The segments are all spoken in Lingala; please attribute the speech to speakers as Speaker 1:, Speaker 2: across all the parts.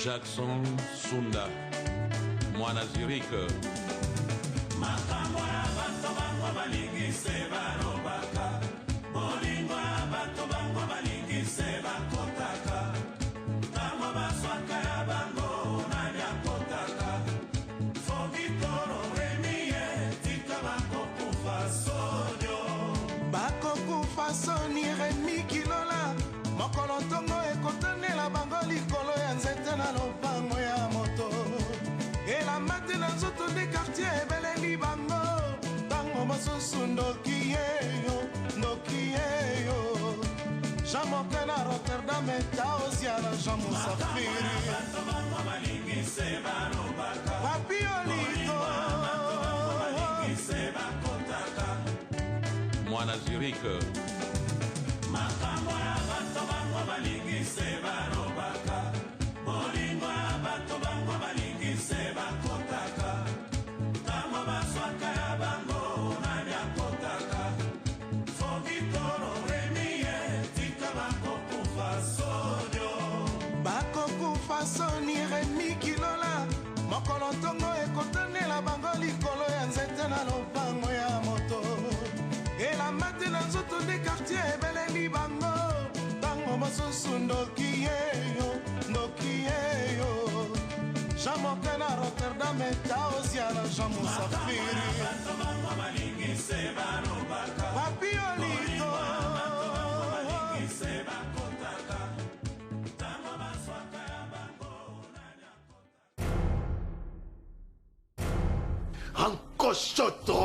Speaker 1: Jackson Sunda, Mwana Zurich.
Speaker 2: Makambo ya bato bango balingise balobaka, bolingo ya bato bango balingise bakotaka, ntango baswaka ya bango nani akotaka, Fogitoro Remie tika bakokufa sonio.
Speaker 3: Bakokufa soni Remi Kilola, mokolo ntongo ekotanela bango likolo ya nzete na lopango ya moto. Elamate na nzoto de quartier ebeleli bango, bango mosusu ndoki yeyo. Jean moke na Rotterdam eta osiana Jean Musafiri.
Speaker 2: Bato bango balingise balobaka,
Speaker 3: Papi Olito
Speaker 2: balingise bakotaka,
Speaker 1: Mwana Zurich.
Speaker 2: makambo ya bato bango balingise balobaka, bolingo ya bato bango balingise bakotaka, ntango baswaka ya bango nani akotaka, Fogitoro Remie tika bakokufa sonio.
Speaker 3: bakokufa soni Remi Kilola, mokolo ntongo ekotanela bango likolo ya nzete na lopango ya moto. Elamate na nzoto de quartier ebeleli bango, bango mosusu ndoki yeyo. Jean moke na Rotterdam eta osiana Jean Musafiri.
Speaker 2: Bato bango balingise balobaka,
Speaker 3: Papi Olito
Speaker 2: balingise bakotaka, ntango baswaka ya bango nani akotaka.
Speaker 4: Ancochoto!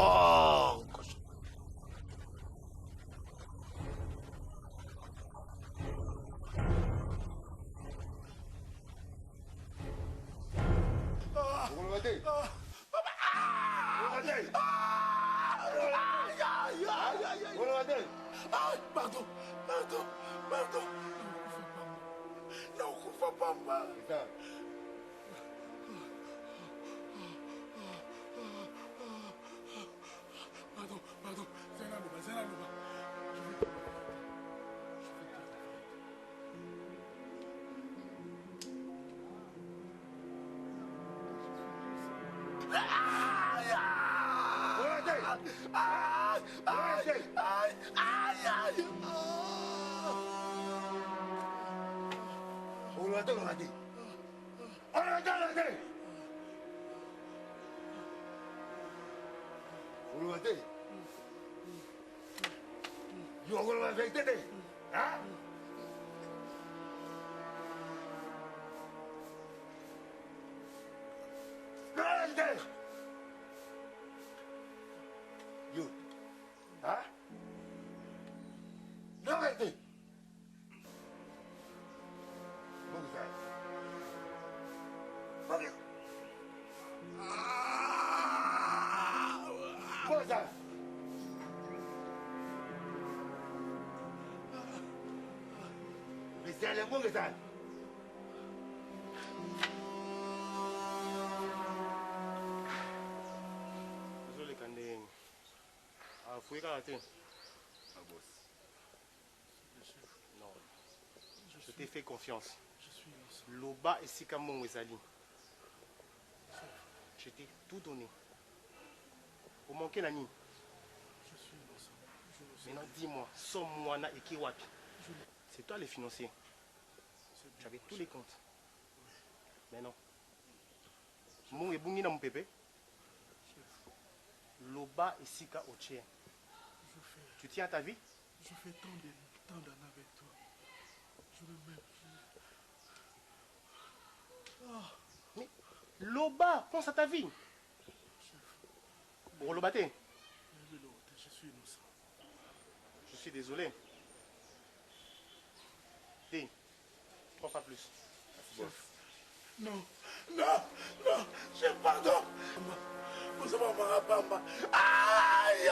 Speaker 5: Pardon. Non, kufa pamba. Pardon. Zena Loba.
Speaker 4: Désolé, Kandé. Ah, faut y rater.
Speaker 5: Ah, boss.
Speaker 4: Non. Je t'ai fait confiance.
Speaker 5: Je suis innocent.
Speaker 4: Loba et Sikamon Wezali. Je t'ai tout donné. Au manquer Nani.
Speaker 5: Je suis innocent.
Speaker 4: Maintenant, dis-moi, Somwana et Kiwapi. C'est toi les financiers. Tu avais tous les comptes. Mais non. Mon et Bungina mon pépé. Loba et Sika Oche. Tu tiens à ta vie?
Speaker 5: Je fais tant d'années avec toi. Je ne m'aime plus.
Speaker 4: Mais Loba, pense à ta vie. Pour Lobaté.
Speaker 5: Je suis innocent.
Speaker 4: Je suis désolé. T, 3 pas plus.
Speaker 5: Non, je pardon. Vous avez marabamba. Aïe!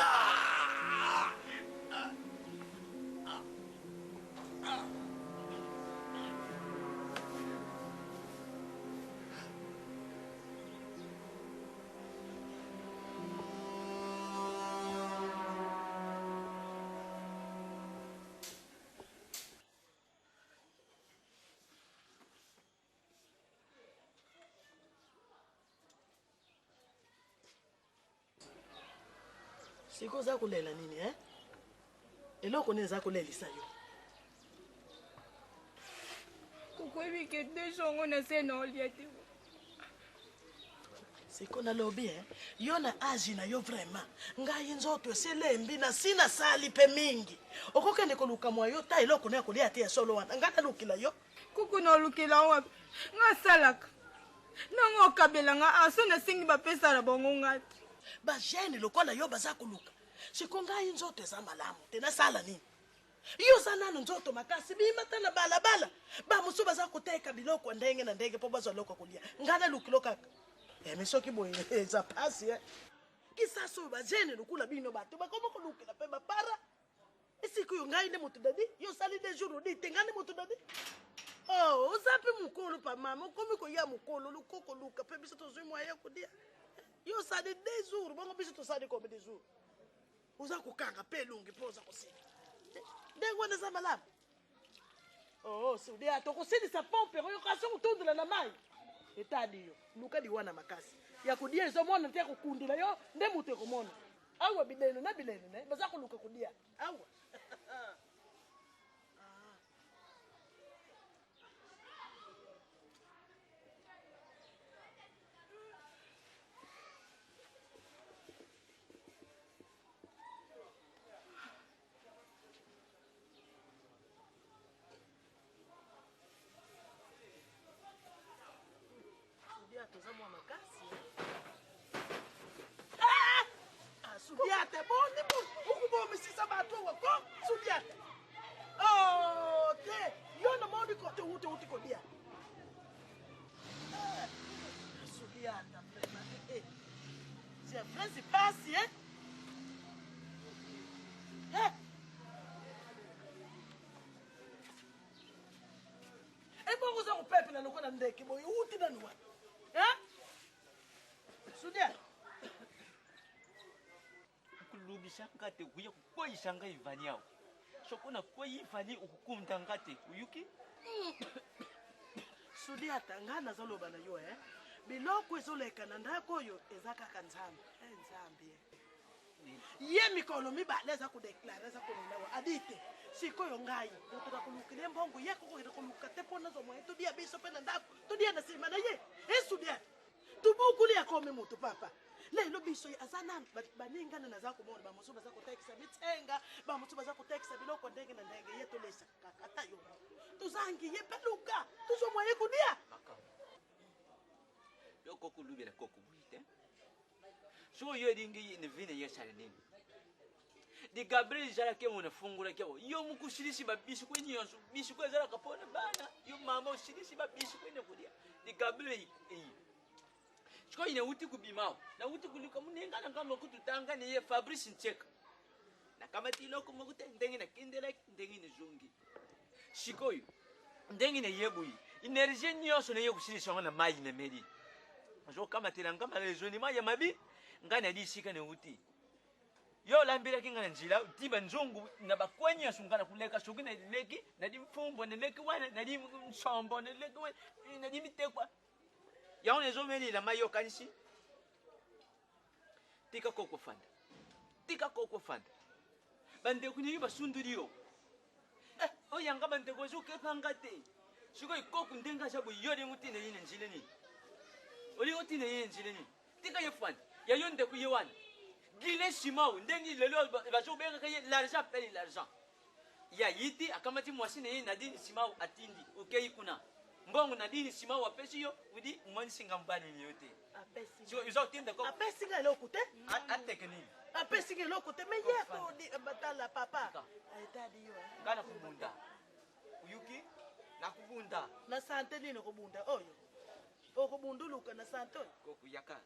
Speaker 6: Siko za kulela nini eloko neza kulelisa yo.
Speaker 7: Kukwebi kete shongo na sena oliate.
Speaker 6: Siko na lobby yo na aji na yo vraiment. Ngai nzoto selembi na sina sali pe mingi. Okokende koluka mwa yo ta eloko na kolia te solo wana. Ngata lukila yo.
Speaker 7: Kuku no lukila wapi? Nga salaka. Nango kabela nga aso na singi ba pesa la bongo ngati.
Speaker 6: Ba jene lokola yo baza koluka. Siko ngai nzoto eza malamu. Tena sala nini? Iyo sana nzoto makasi bima tana bala. Ba musu baza kuteka biloko ndenge na ndenge po bazo loko kulia. Ngana lukilo kaka. Mesoki boye eza pasi Kisaso ba jene lukula bino bato ba komo kolukila pe ba para. Isiku yo ngai ne mutu dadi. Yo sali de jour di tengane mutu dadi. Oh, uzapi mukolo pa mama, komi ko ya mukolo lukoko luka pe biso tozwi moya kudia. Yo sali de jour, bongo biso to sali comme des jours. Uza kukanga pe lungi poza kusika. Dengo na zamala. Oh, sudia to kusini sa pompe, yo kaso kutundula na mai. Etadi yo, luka diwana makasi. Ya kudia izo mona tia kukundila yo, nde mutu komona. Awa bideno na bilene ne, baza kuluka kudia. Awa. Tozamwa makasi. Sudiate boni bu ukubomi sisa batu wako sudiate. Oh, te yo na moni ko te uti ko dia. Sudiate vraiment. C'est vrai c'est passé bongo za upepe na lokona ndeke boy uti na nuwa. Sudia.
Speaker 8: Kulubisha ngate kuya kukoyisha nga Ivani yawo. Sokona koyi Ivani ukukumta ngate uyuki?
Speaker 6: Sudia tangana zoloba na yo biloko ezoleka na ndako yo ezaka kanzambe. Nzambe. Ye mikolo mibale za kudeclare za kunena adite. Siko yo ngai utoka kulukile mbongo ye ko kuluka te pona zo mwe tudia biso pena ndako. Tudia na sima na ye. Sudia. Tubukuli yakome mutu papa. Lelo biso azana baningana na za kumona ba musuba za kutekisa mitsenga ba musuba za kutekisa biloko ndenge na ndenge yeto lesa kakata yo. Tuzangi ye peluka. Tuzo mwe kudia.
Speaker 8: Loko kulubira kokubuite. So yo dingi ni vine yesale nini. Di Gabriel jara ke mona fungula kewo. Yo mukushirishi babishi kwenye yonsu. Bishi kwa zara kapona bana. Yo mama ushirishi babishi kwenye kudia. Di Gabriel Chiko ine uti kubimao. Na uti kulika munenga na kama kututanga ni ye Fabrice Ncheka. Na kama tiloko mokute ndengi na kindelek ndengi ni zungi. Chiko yu. Ndengi na yebui. Inerje nyoso na ye kushirisha na mai na meri. Majo kama tilanga kama lezoni mai ya mabi. Ngana di shika ne uti. Yo lambira kinga njila tiba nzungu na bakwenya sungana kuleka shugina leki na di mfumbo na leki wana na di mshombo na leki wana na di mitekwa. Yaone ezo meli la mayo kanisi. Tika koko fanda. Bande kuni ba sunduriyo. O yanga bande ko zo kepangate. Shiko ikoku ndenga shabu yori ngutine yine njile ni. Oli ngutine yine njile ni. Tika yefanda. Ya yonde ku yewana. Gile simao ndengi lelo ba zo benga kaye l'argent paye l'argent. Ya yiti akamati mwasine yine nadini simao atindi. Ukei kuna. Mbongo nadini simao apesi yo udi mwani singa mbani ni yote.
Speaker 6: Apesi.
Speaker 8: So izo tinde ko.
Speaker 6: Apesi nga lokute?
Speaker 8: Ateke nini?
Speaker 6: Apesi nga lokute me yeto di batala papa. Aitadi yo.
Speaker 8: Kana kubunda. Uyuki na kubunda.
Speaker 6: Na sante nini kubunda oyo? O kubunduluka na sante oyo.
Speaker 8: Koku yaka.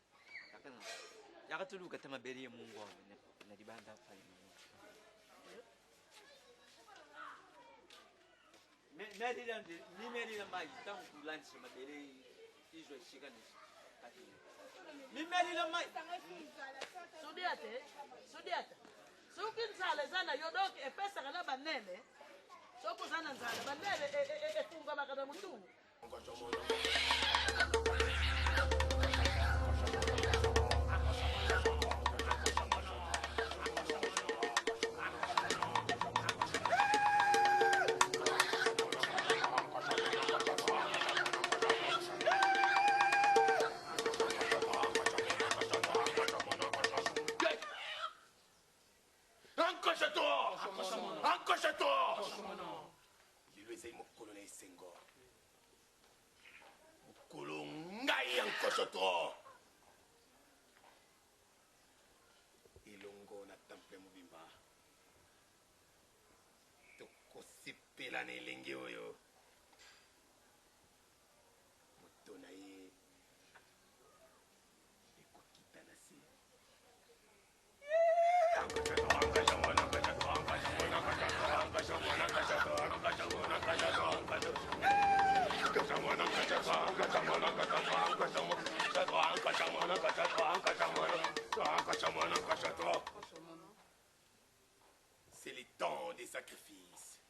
Speaker 8: Yakana. Yaka tuluka tema beriye Mungu wangu na dibanda pale. Meri na mai tangu kulansi mabere hizo shikani. Mimeri na mai.
Speaker 6: Sudiate. Sukin sala zana yodoke epesa kana banene. Soko zana nzala banene efunga makana mutungu.
Speaker 3: Accroche-toi. Lelo ezali mokolo na esengo. Mokolo ngai accroche-toi. Elongo na temple mobimba. Tokosepela na elenge oyo. Moto na ye ekokita na se. C'est le temps des sacrifices.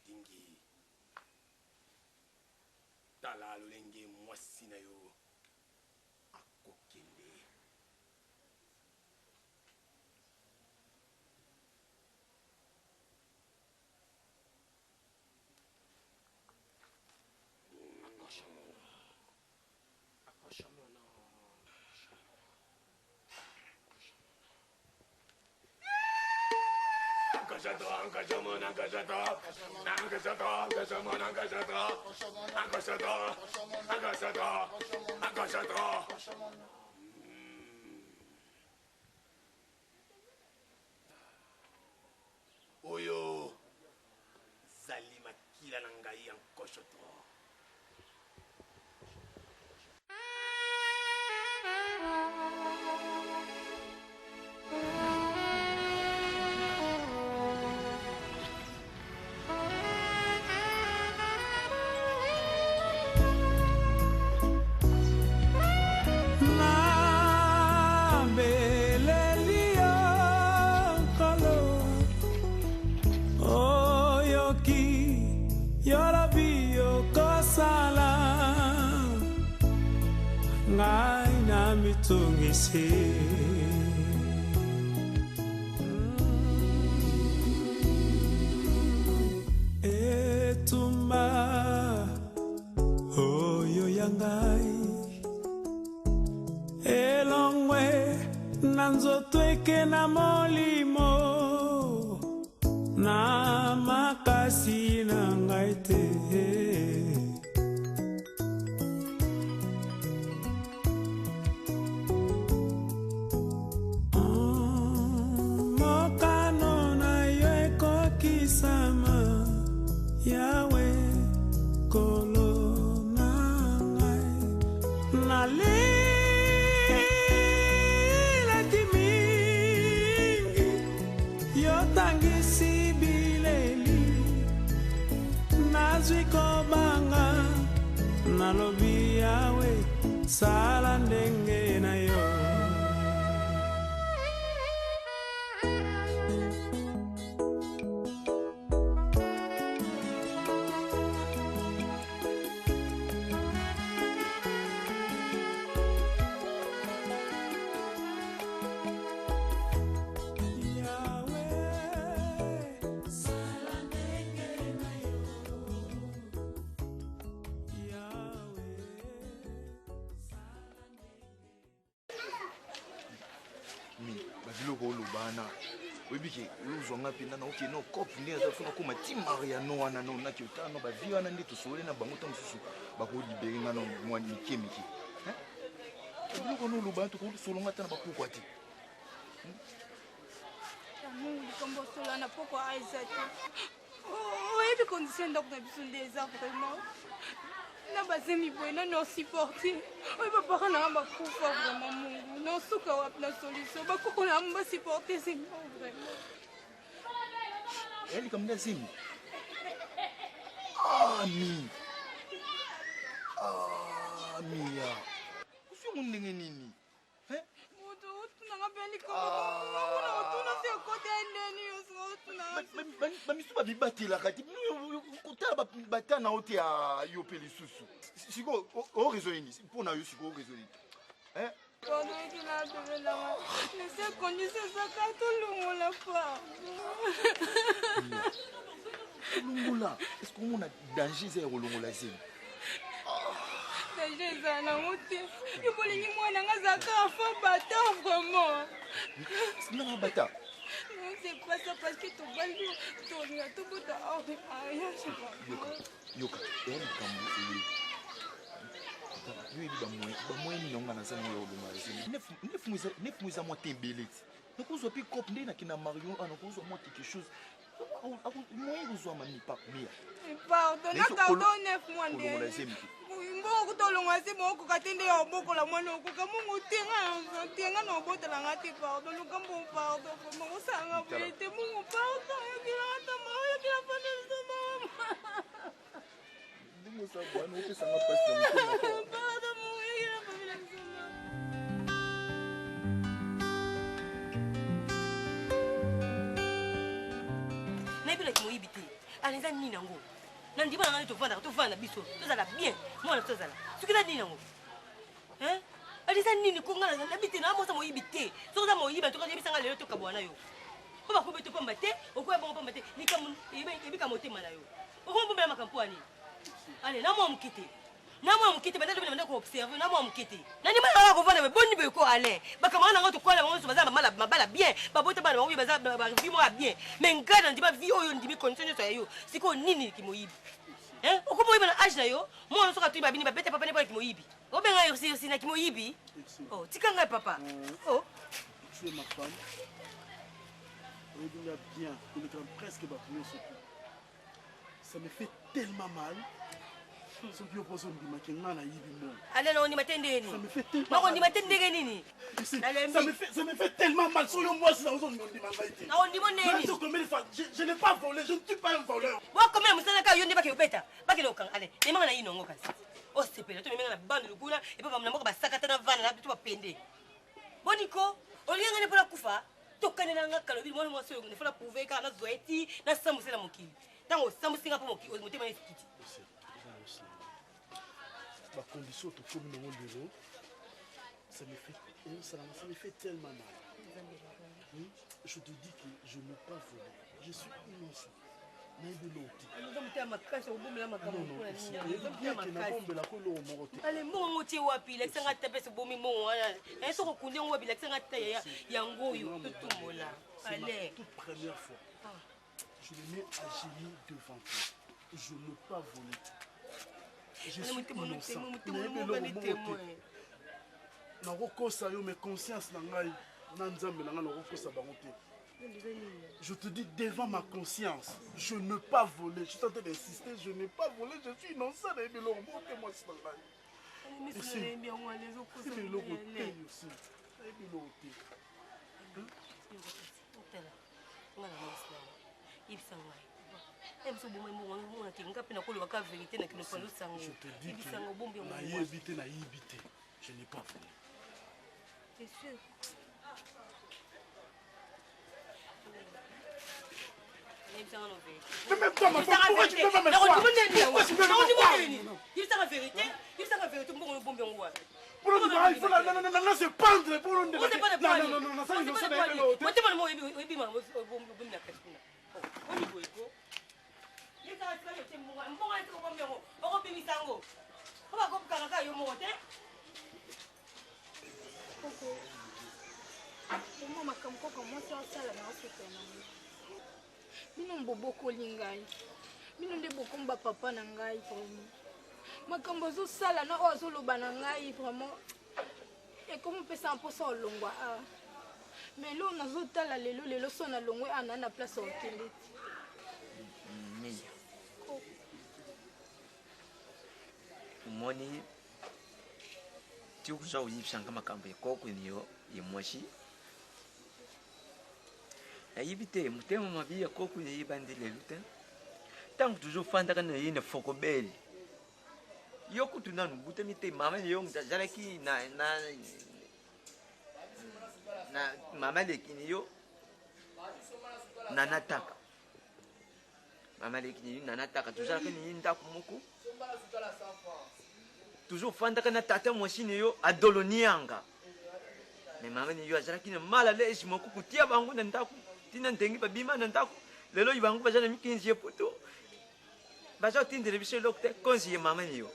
Speaker 3: Dingi. Tala lolenge mwasi na yo. Akokende. Oyo zali makila na ngai ankoshoto.
Speaker 9: Ngai na mitungisi etumba oyo ya ngai elongwe na nzoto eke na molimo na makasi na ngai te. Nalobi yawe sala ndenge na yo.
Speaker 10: Webiki luzonga pinda na okino kopi ne azafuna kuma timari no wana no na kyota no ba viwa na ndito sole na bango ta mususu ba ko libere ngano mwa mikemiki biloko no lubantu ko solonga tana ba kukwati
Speaker 7: Mungu kombo sola na poko aizatu oyebi condition donc na biso ndeza vraiment na bazemi boye na no supporter oyo bapara na bakufa vraiment Mungu no suka wapi na solution bakoko na mba supporter c'est vraiment
Speaker 10: eli kamda simu Mia ufiungu ndenge nini
Speaker 7: mutu utunanga peli kombo utuna se kote ndeni yosotuna
Speaker 10: bamisu babibatela kati kotala batana ote ya yo pe lisusu siko o réseau ini mpona yo siko o réseau ini
Speaker 7: Pendant qu'il a donné la main, mais ces conditions sont qu'à tout le monde la part.
Speaker 10: Lungola, est-ce qu'on a danger zéro Lungola zéro?
Speaker 7: Danger zéro na muti. Il faut les moi na ngazaka fond bata vraiment.
Speaker 10: C'est na bata.
Speaker 7: c'est pas ça parce que ton bal ton a tout beau hors de mariage.
Speaker 10: Yoka, et elle est comme lui, il y a un ça neuf mois à moitié belette. Donc, vous avez copé qui n'a marié, on a quelque chose. Moi, vous avez mis pas mieux.
Speaker 7: Pardon, on a gardé 9 mois. Mbongo tolonga se moko katende ya boko la mwana okuka mungu tenga na bota la ngati pardon lukambo pardon mungu sanga bete mungu pardon yokila ata mayo yokila fana mama
Speaker 10: ndingo sa bwana upesa ngapasi ya mkono
Speaker 7: pardon mungu yokila fana mama
Speaker 11: na bila kimoyibiti alinza nini nango nandi bana ngani tovanda biso tozala bien mwana tozala sukila nini nango hein alisa nini kongala na biti na mosa moyibite soza moyiba to kabisa ngale lelo to kabwana yo ko ba ko beto pamba te okoya bongo pamba te nikamu ebika motema na yo okombo bela makampwani ale na mo mukite bana bana ko observer na mo mukite nani mala ko vana boni be ko ale bakamana ngo to kwala ngo so bazala mabala bien babota bana ngo bazala ba vie mo bien mais ngana ndiba vie oyo ndibi condition so yo siko nini kimoyibi hein okomoyiba na age na yo mo so ka tuiba bini ba bete papa ne ba kimoyibi obenga yo si na kimoyibi oh tikanga papa oh
Speaker 5: tu es ma femme regarde bien il est presque pas pour ce coup ça me fait tellement mal. Ce qui oppose au Ndimakena na Yibimo.
Speaker 11: Allez, non, on y m'attend nini.
Speaker 5: Ça me fait tellement
Speaker 11: mal. On y m'attend nini.
Speaker 5: Ça me fait tellement mal. Sur le mois, c'est dans zone Ndimakaïti.
Speaker 11: Non, on dit mon nini.
Speaker 5: Je n'ai pas volé, je ne suis pas un voleur.
Speaker 11: Moi, combien vous savez qu'il y a des bêta. Pas que l'aucun. Allez, les mains na yino ngoka. Oh, c'est pire. Tu me mets la bande de goula et pas me ba sakata na van na tu vas pender. Boniko, au lieu de pour la kufa, tu connais la ngaka, moi moi seul, il faut la prouver car na zoeti, na samusi la mokili. Tango samusi nga pour mokili, au motema skiti.
Speaker 5: La condition de comme nous le ça me fait tellement mal. Oui, je te dis que je n'ai pas volé. Je suis innocent. Mais de l'autre.
Speaker 11: Allez, mon motier wapi, la sanga tape ce bomi mon. Un so reconnu on wapi la sanga tape yango yo tout mon là. Allez.
Speaker 5: Toute première fois. Je me mets à genoux devant toi. Je n'ai pas volé. Je suis innocent. Mais conscience je te dis devant ma conscience, je n'ai pas volé. Je suis en train d'insister, je n'ai pas volé, je suis innocent.
Speaker 11: Je te dis que
Speaker 5: je n'ai pas volé.
Speaker 11: C'est sûr.
Speaker 5: Mais même toi, ma femme, pourquoi tu peux pas me croire? Pourquoi tu peux pas me croire?
Speaker 11: Il est la vérité. Il est la vérité. Pour le bon bien.
Speaker 5: Pour le bon, il faut la se pendre pour le. Non, ça il ne sait pas.
Speaker 11: Moi, tu m'as dit, oui, bon, bon, la question. On y va. Il est la vérité. Moi, je vais on va bien sango. On va comme quand yo monte.
Speaker 7: Coco. Comment ma kamko comment ça sala na sotana. Bino mboboko lingai. Bino nde bokomba papa na ngai vraiment. Makambo zo sala na ozo loba na ngai vraiment. Et comment peut ça pour ça longwa ah. Mais là on a zotala lelo so na longwe ana na place au télé.
Speaker 8: Moni tu kuza uyipsanga makambo ekoko niyo yemoshi ayibite mutema mabi ekoko yibandile lute tangu toujours fanda kana yene fokobeli yoku tunanu butemite mama yo mtajalaki na mama lekini yo nanataka mama lekini nanataka tujalaki ni ndaku muku toujours fanda kana tata mwashini yo adolonianga mais mama ni yo azalaki na mala lesi moku kutia bangu na ndaku tina ndengi babima na ndaku lelo yibangu bazana mikinzi epoto bazo tindele biso lokte konzi mama ni yo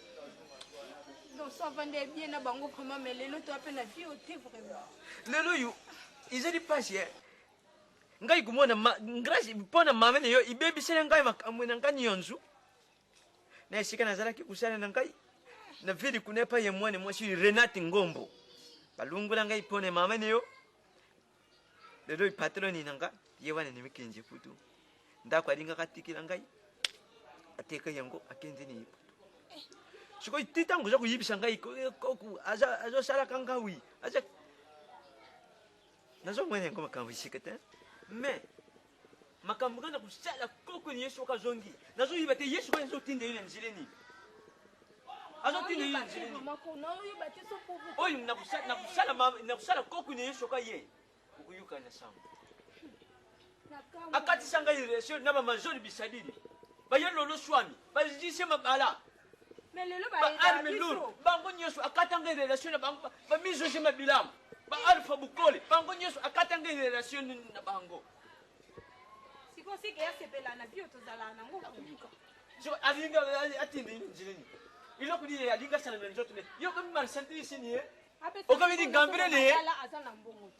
Speaker 7: donc ça va bien na bango vraiment mais lelo to appelle la vie au thé vraiment
Speaker 8: lelo yo izali passe ngai kumona ngrasi pona mamene yo ibebi sele ngai makamwe ngani yonzu na shika nazala kikusana na ngai na vidi kunepa ye mwane mwashi Renate Ngombo balungula ngai pone mamene yo lelo ipatroni nanga yewana nimikinje futu ndakwa linga katikila ngai ateka yango akenze ni shiko itita ngoza kuyibisa ngai ko azo sala kangawi aza nazo mwene ngoma kanvishikete mais makambo kana kusala koko ni Yesu kazongi nazo yibate Yesu kwenzo tinde yine njileni azo tinde yine njileni oyi nakusala koko ni Yesu kaye ukuyuka na samu akati sanga ile na majori bisadili bayelo lo swami bazise mabala
Speaker 7: melelo
Speaker 8: ba almelur bango nyoso akatanga relation na bango ba mizo jema bilam ba alfa bukole bango nyoso akatanga relation na bango
Speaker 7: siko sike yasepela na bio tozala na ngoko
Speaker 8: so alinga atinde njileni ilo kudi alinga sana na njoto ne yo kama marsantili sini okabidi gambire ne
Speaker 7: azana mbongo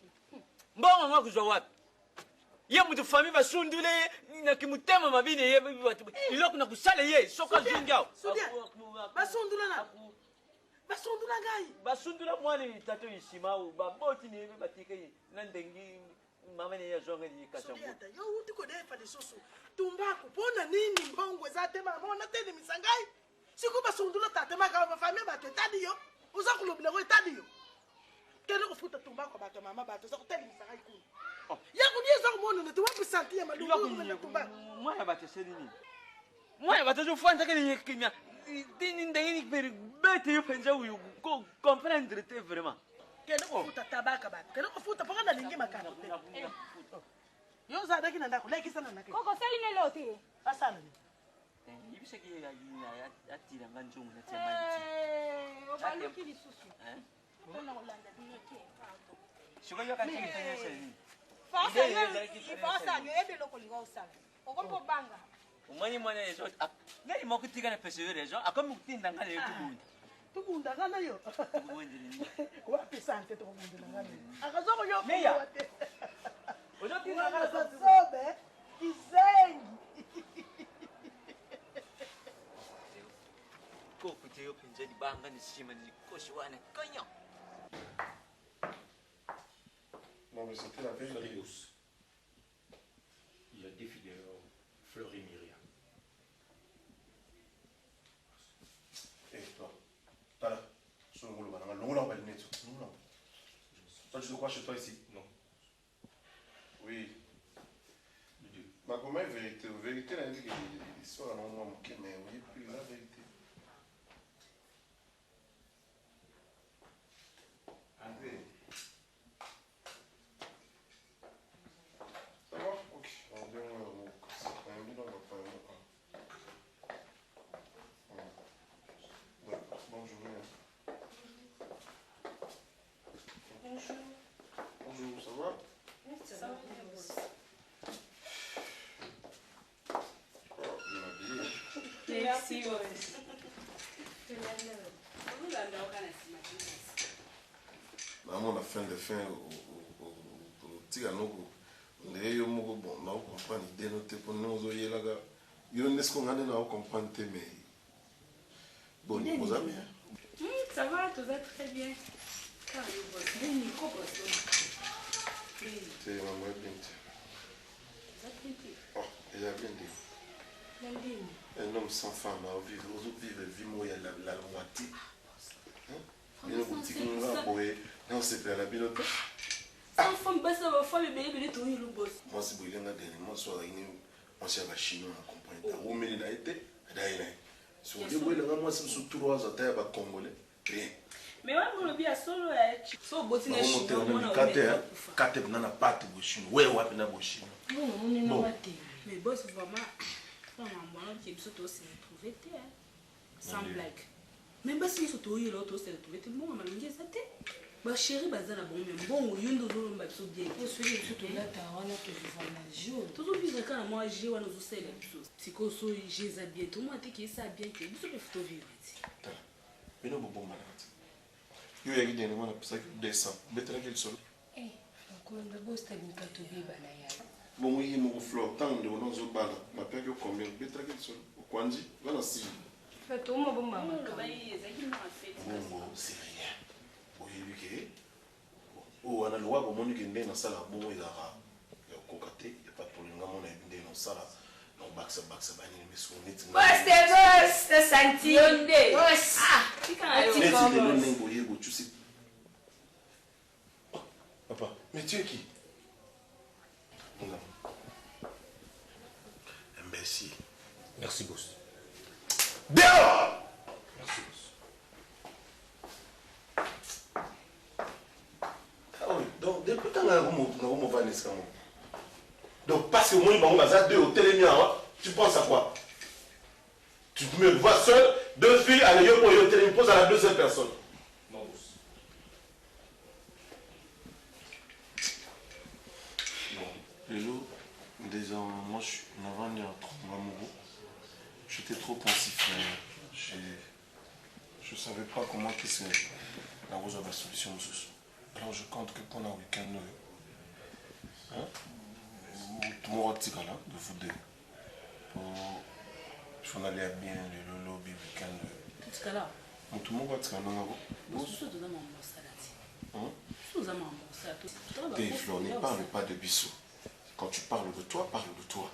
Speaker 8: mbongo mwa kuzwa wapi ye mutu fami basundule na kimutema mabine ye watu iloko na kusale ye soka zinga
Speaker 6: basundula na basundula ngai
Speaker 8: basundula mwana tatu isimau baboti ne batike na ndengi mama ne yazonga ni kashangu
Speaker 6: yo uti ko defa de soso tumbako pona nini mbongo zate mama na tene misangai siku basundula tate maka ba fami ba tetadi yo uza kulobile ko tetadi yo kene ko futa tumbako ba mama ba to sa ko tele misangai ku ya kunieza kumona na tuwapi santi ya malungu na tumba
Speaker 8: mwana bateseni nini mwana batazo fanta kene kimya tini ndengini bete yo penja uyu ko comprendre te vraiment
Speaker 6: kene ko futa tabaka ba kene ko futa paka na lingi makana yo za daki na ndako like sana na
Speaker 7: koko sali ne lote
Speaker 6: asana ni
Speaker 8: ibise ki ya atira nganjungu na tema
Speaker 7: obaluki lisusu bona olanda dineke
Speaker 8: shugo yo kanti fanya seni
Speaker 7: Fasa nyo ebe loko liwa usala. Okompo banga.
Speaker 8: Umani mwana yeso. Ngai mo kutika na persevere yeso. Akomi kutinda ngale yo tubunda.
Speaker 6: Tubunda ngana yo.
Speaker 8: Tubunda ni.
Speaker 6: Wapi sante to kubunda ngana. Akazoko yo.
Speaker 8: Meya. Ojo tinda ngala
Speaker 6: sobe. Kisengi.
Speaker 8: Ko kute yo penjani banga ni shima ni koshi wana kanyo.
Speaker 12: Non, mais c'était la veille.
Speaker 13: Il y a des filles, Fleury Myriam.
Speaker 12: Et toi, t'as là, sur le boulot, on va le mettre. Toi, tu te crois chez toi ici?
Speaker 13: Non.
Speaker 12: Oui. Ma comment vérité? Vérité, elle a dit que l'histoire a normalement manqué, mais oui, plus la vérité. André. Ça va? Ok. On vient bonne journée.
Speaker 7: Bonjour.
Speaker 12: Bonjour, ça va?
Speaker 7: Oui, ça va.
Speaker 12: Oh, bien habillé.
Speaker 7: Merci,
Speaker 12: Vraiment, la fin de fin au Tiganoko. Les yo moko bon na comprendre idée noté pour nous oyer là gars yo n'est-ce qu'on a na comprendre mais bon vous avez
Speaker 7: ça va tout va très bien car le boss mais Nico boss
Speaker 12: c'est ma mère bien oh il a bien dit un homme sans femme à vivre vie moi la moitié il nous dit qu'on va boire non c'est pas la bilote
Speaker 11: sans femme basse ma femme et bébé tout le boss
Speaker 12: moi c'est brûlé là dernièrement soir il on s'est va chinois à comprendre où mais il a été d'ailleurs sur le bout là moi c'est sur 3 ans t'as pas congolais rien
Speaker 11: mais on le bien solo so botti na chinois
Speaker 12: on a kate na pate bo chinois wewe wapi na bo chinois
Speaker 11: on est na mate mais boss vraiment on a qui biso to se trouver sans blague même pas si to yi lo to se trouver bon on a lingi ça té ba chéri bazana bon même bon yondo zo mba biso bien ko suri biso to la ta wana to vivre na jour to vivre kana moi j'ai wana zo sele biso siko so j'ai ça bien tout moi té qui ça bien que biso pe photo vivre
Speaker 12: mais non bon malade yo yaki dene mwana pesa ki 200 betela ki solo
Speaker 11: ko ndo boss ta bin ka to biba na ya
Speaker 12: Bon, oui, mon flot, tant de on a bala, ma père que combien, betra que son, au Kwandi, voilà si.
Speaker 11: Fais tout, mon bon maman.
Speaker 12: Bon, c'est rien. Oui, lui, oh, on a le droit pour mon qui est dans ça, bon, il a cocaté, il n'y a pas de problème, on a une dans ça, on baxe, mais son nez.
Speaker 11: C'est senti.
Speaker 12: Papa, mais tu es qui? Non. Imbécile.
Speaker 13: Merci, boss.
Speaker 12: Dehors!
Speaker 13: Merci, boss.
Speaker 12: Ah oui, donc depuis quand on va naître comme donc parce que moi, on va deux au télémien, tu penses à quoi? Tu me vois seul, deux filles à l'ailleurs pour y télémien, pose à la deuxième personne.
Speaker 13: Non, boss.
Speaker 12: Bon, Lélo, déjà, moi, je suis en avant de trop amoureux. J'étais trop pensif. Je ne savais pas comment que c'est la rose à la solution. Alors, je compte que pendant le week-end, tout le monde est là, de vous deux. Pour qu'on allait bien le lobby week-end.
Speaker 14: Tout ce là.
Speaker 12: Tout le monde est là. Flor, ne parle pas de Bissou. Quand tu parles de toi, parle de toi.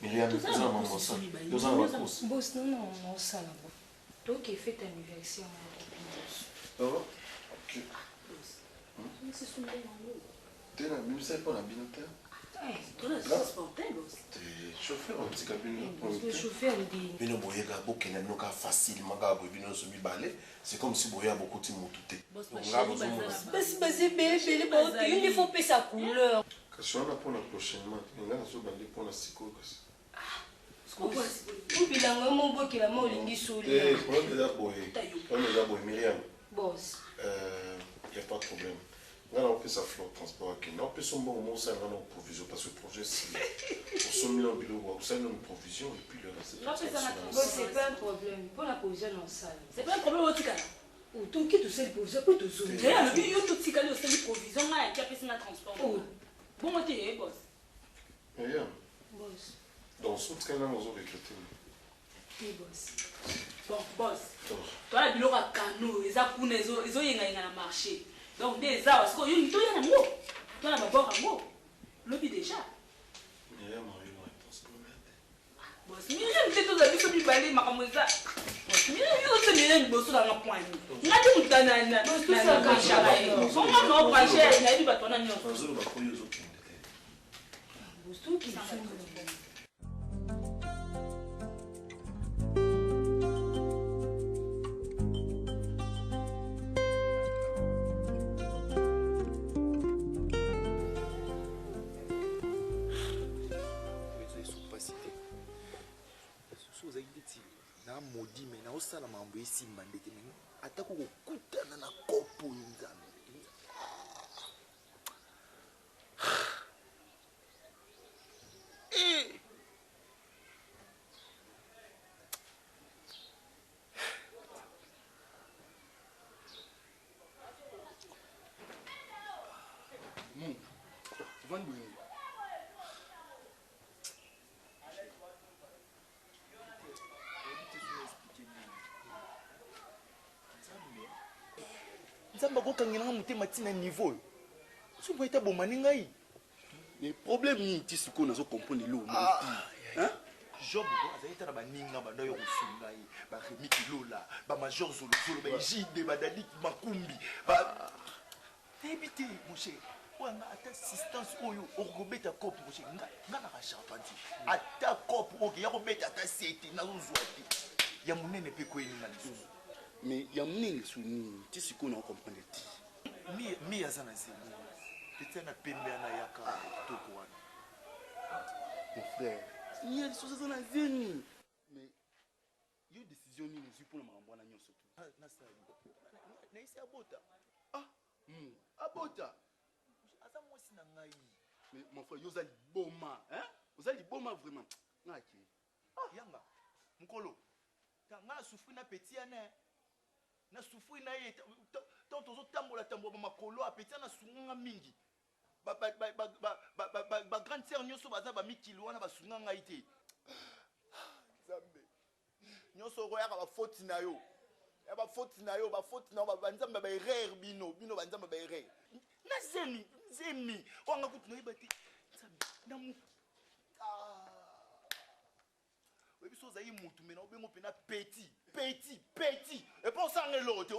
Speaker 12: Myriam, nous allons maman ça. Nous allons voir ça.
Speaker 11: Boss, non, ça là. Donc, il fait anniversaire.
Speaker 12: Ça va? Ok.
Speaker 11: C'est son bien.
Speaker 12: Tu es là, mais c'est pas la binotaire.
Speaker 11: Tu es transporté, boss.
Speaker 12: Tu es chauffeur au petit cabinet.
Speaker 11: Le chauffeur dit.
Speaker 12: Mais non, il y a beaucoup de gens qui facilement se balai. C'est comme si il y a beaucoup de gens qui
Speaker 11: il faut payer sa couleur.
Speaker 12: Quand on a pour la prochaine, il y a pour la psycho.
Speaker 11: Boss.
Speaker 12: Il n'y a pas de problème. On peut sa flotte transport. On peut son bon moment, ça va en provision parce que le projet, c'est pour son million de billes, ça une provision et puis le reste.
Speaker 11: C'est pas un problème. Pour la provision, non, ça. C'est pas un problème au Tika. Ou tout qui te sait le provision, peut te zoomer. Il y a tout Tika, il y a aussi une provision, il y a un transport. Bon, moi, tu es boss.
Speaker 12: Myriam.
Speaker 11: Boss.
Speaker 12: Dans ce cas-là, nous avons recruté.
Speaker 11: Oui, boss.
Speaker 14: Bon, boss. Toi, il y a un canot, ils ont un marché. Donc, des arbres, parce qu'il y a un mot. Toi, il y a un bord à mot. L'objet déjà.
Speaker 12: Myriam, il y a une transformée.
Speaker 14: Boss, Myriam, tu es tout à fait sur le balai, ma camosa. Myriam, tu es un boss dans la poigne. Il y a des moutons, boss, tout ça, quand j'arrive. Comment on va cher, il y a des bâtons à nous. Boss, tout qui sont.
Speaker 10: Maudit mais na osala mambo esimba ndete mais atako kokutana na kopo nzambe nzambe akokangela nga motema ntina niveau soki ete abomani ngai mais problème nini ti sikoyo nazokomprendre lo job azali ta na baninga bando yo kosunga ye baremi kilola bamajor zolozolo baegide badadi makumbi nayebi te moshe oyanga ata assistance oyo okokobeta cope moshe nga naka charpentier ata cope oyo ya kobeta ata sete nazozwa te ya monene mpe koyelinga lisusu mais ya monene su nini ti sikoyo na okomprendre ti mi aza na zelo ete na pembe ana yaka kitoko wana mon frère mi lisusu aza na zeni mais yo décision nini ozwi mpona makambo wana nyonso tu nasali naisi abota abota aza mwasi na ngai mais mon frère yo oza liboma oza liboma vraiment ngaki yanga mokolo nga asufri na peti ane na sufri na ye tant tozotambola tambola makolo apeti na sunganga mingi grande sœur nyonso baza bamikili wana basunga ngai te nzambe nyonso okoyaka bafoti na yo ya bafoti na yo banzambe baerreur bino banzambe baerreur nzemi wanga kutu noyeba te nzambe namu oyebi so ozali mutu mena obengo mpena petit epa osanga eloko te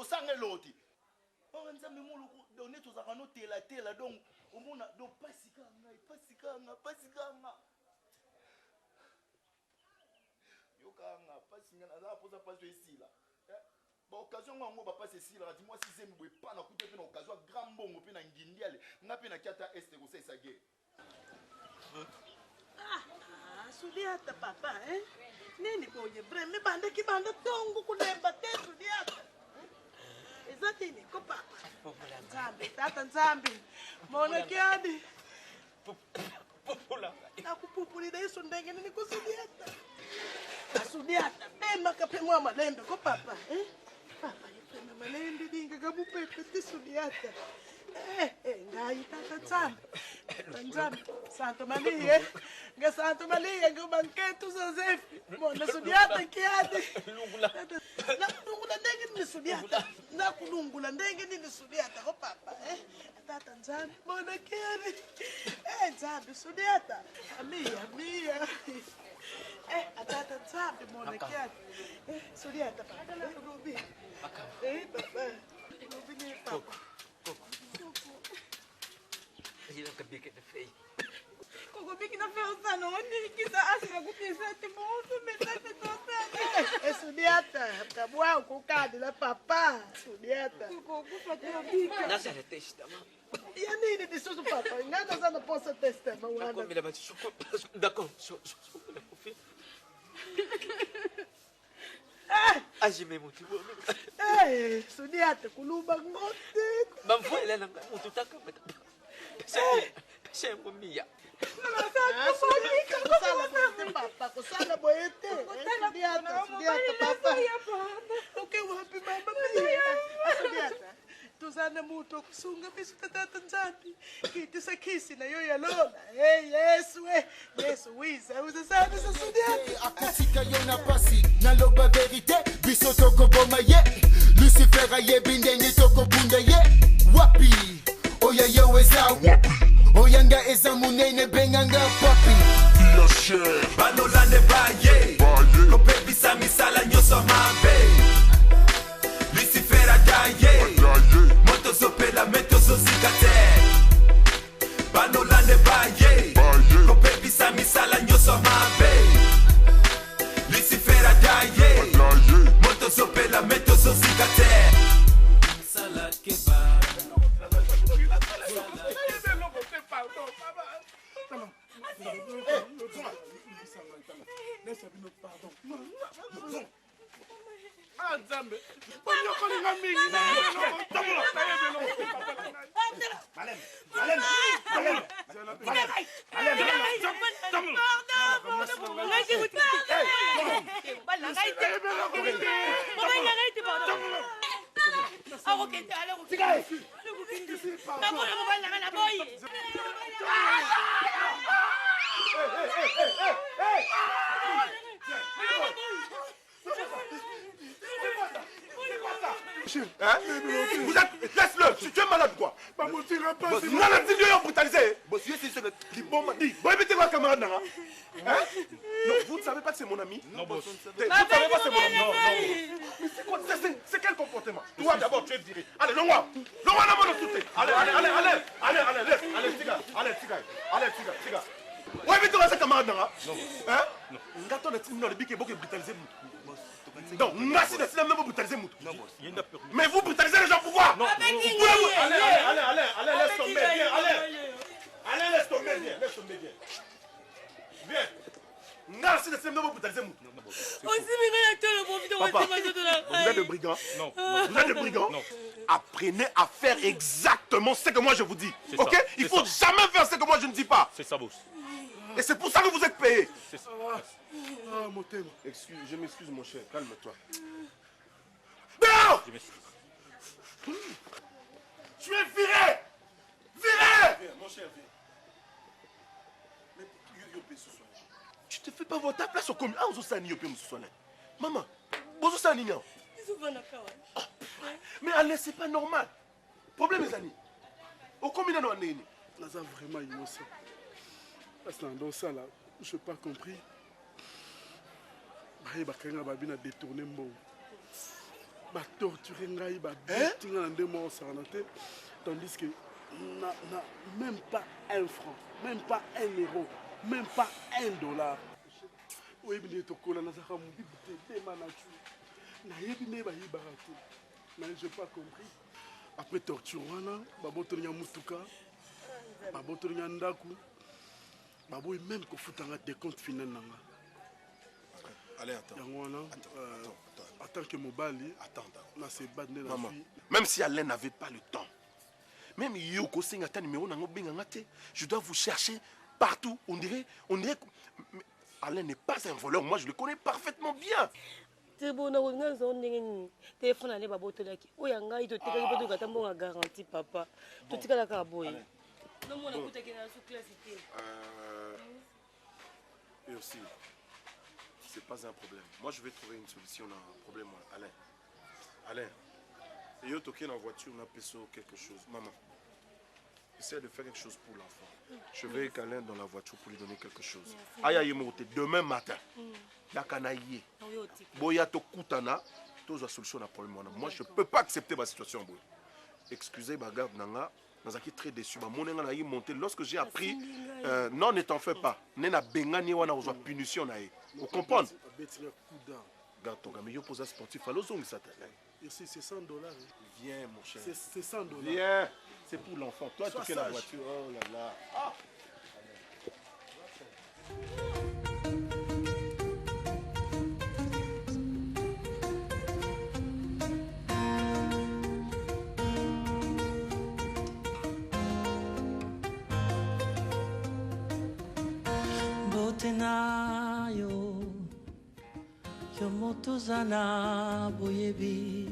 Speaker 10: or nzambe moloko done tozalaka notelatela donc omona do pasikanga yokanga pasinga nazala mposa pasi esila baoccasion ngo yango bapasi esila kati mwasi zemi boye pana kute mpe na occasion ya grand mbongo mpe na ngindiale nga mpe nakia ata este kosalisa guerre
Speaker 6: suliata papa nini boye vraimen bandaki banda tongo kulemba te suliata eza tini ko papa nzambe tata nzambe monakiadi nakupupulila iso ndenge nini kusuliata asuliata pemaka pe mwa malembe ko papa papa yepema malembe dingaga mupepe ti suliata ngai tata nzambe santo maria nga santo maria nga banketu josefi mona suliata kiadi nakulungula ndenge nini suliata nakulungula ndenge nini suliata ko papa tata nzambe mona kiadi nzambe suliata mia atata nzambe mona kiadi suliata papa rubi papa rubi ni papa
Speaker 8: Ele acabei de feio.
Speaker 7: Como que na feuzana, onde que está a sua gutisa te monta, metade toda.
Speaker 6: Sudiata, tabua o cocado da papá, Sudiata.
Speaker 8: Nasa na testa, mano.
Speaker 6: E a nini de sujo papá, nada já não posso testar, mas
Speaker 8: Não come mas d'accord, confia. Agi mesmo tipo.
Speaker 6: Sudiata, kuluba ngote.
Speaker 8: Mas foi ela não muito taca, mas sempre minha.
Speaker 6: Kusala boyete. Sudiata papa. Okay, wapi mama mia. Sudiata. Tuzana muto kusunga bisu tata nzambi. Kiti sakisi na yo ya lola. Yesu wiza. Uza sana sa Sudiata.
Speaker 15: Akasika yona pasi. Naloba verite. Biso toko boma ye. Lucifer aye bindenge toko bunda ye. Wapi. Oya yo eza wapi. Oyanga eza munene benganga papi.
Speaker 2: Banolande baye kopepisa misala nyonso mabe Lucifer adaye moto zopela meto zozika te Banolande baye kopepisa misala nyonso mabe Lucifer adaye moto zopela meto zozika te Sala keba
Speaker 5: Nzambe bonyokolinga mingi
Speaker 10: Laisse-le, tu es malade quoi? Non, non, brutalisé. Non, vous ne savez pas que c'est mon ami?
Speaker 13: Non, boss.
Speaker 10: Vous ne savez pas que c'est mon ami? Non. Mais c'est quoi? C'est quel comportement? Toi d'abord, tu es viré. Allez, non, allez, tiga. Ouais, mais tu vas camarade là. Non. Hein? Non. Ngato na timi no le bike boke brutaliser mutu. Donc, merci de cela même brutaliser mutu. Non, boss. Mais vous brutalisez les gens pourquoi? Non. Allez, laisse tomber, viens, allez, laisse tomber, viens. Viens. Merci de cela même brutaliser mutu. Papa, vous êtes des brigands? Non. Vous êtes des brigands? Non. Apprenez à faire exactement ce que moi je vous dis. Ok? Il faut jamais faire ce que moi je ne dis pas.
Speaker 13: C'est ça, boss.
Speaker 10: Et c'est pour ça que vous êtes payé.
Speaker 13: C'est ça.
Speaker 5: mon thème.
Speaker 10: Je m'excuse mon cher, calme-toi.
Speaker 13: Non! Je m'excuse.
Speaker 10: Tu es viré! Viré!
Speaker 5: Viens, mon cher, viens.
Speaker 4: Tu te fais pas voir ta place au commun. Ah, Ososani, yo, maman, Ososani, non. Mais Alain, c'est pas normal. Problème, les amis. Au commun, non, Alain.
Speaker 5: Naza vraiment innocent. Parce que dans ça, là, je n'ai pas compris. Je vais détourner mon. Je vais torturer ngai, tandis que même pas 1 franc, même pas 1 euro, même pas 1 dollar. Oui, mais tu connais Nazara mais je n'ai pas compris. Après torture, je vais mutuka, je vais ndaku, même que foutanga des comptes finaux.
Speaker 4: Allez, attends.
Speaker 5: Attends que Mobali.
Speaker 4: Attends.
Speaker 5: Maman,
Speaker 4: même si Alain n'avait pas le temps, même Yoko Singata numéro je dois vous chercher partout. On dirait Alain n'est pas un voleur. Moi, je le connais parfaitement bien. Et aussi, c'est pas un problème. Moi, je vais trouver une solution à un problème. Alain, et yo toqué dans la voiture, on a péso quelque chose. Maman, essaie de faire quelque chose pour l'enfant. Je vais avec Alain dans la voiture pour lui donner quelque chose. Aïe, demain matin, yakanaïe. Boya to kutana, tous la solution à problème. Moi, je ne peux pas accepter ma situation. Excusez, bagarre, nanga. Nous avons très déçus. Lorsque j'ai appris, non, ne t'en fais pas. Nena bengani wana ozwa punition na ye. Vous comprenez? Gato, mais yo pose sportif. Alors zong ça.
Speaker 5: Ici c'est $100.
Speaker 4: Viens mon cher.
Speaker 5: C'est $100.
Speaker 4: Viens. C'est pour l'enfant. Toi tu fais la voiture. Oh là là. Ah.
Speaker 16: Yomotozana boyebi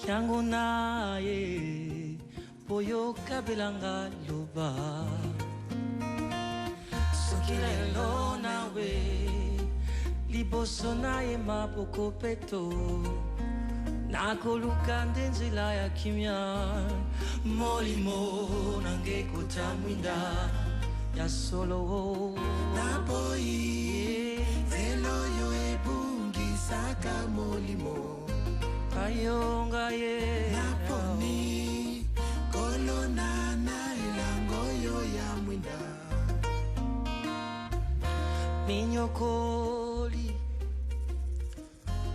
Speaker 16: yango naye boyo kabelanga loba soki lelo nawe liboso naye maboko peto nakoluka nde nzela ya kimia molimo nange kotamwinda ya solo naboyi velo yo ebungisaka molimo kayonga ye naponi kolona na elango yo ya mwinda minyokoli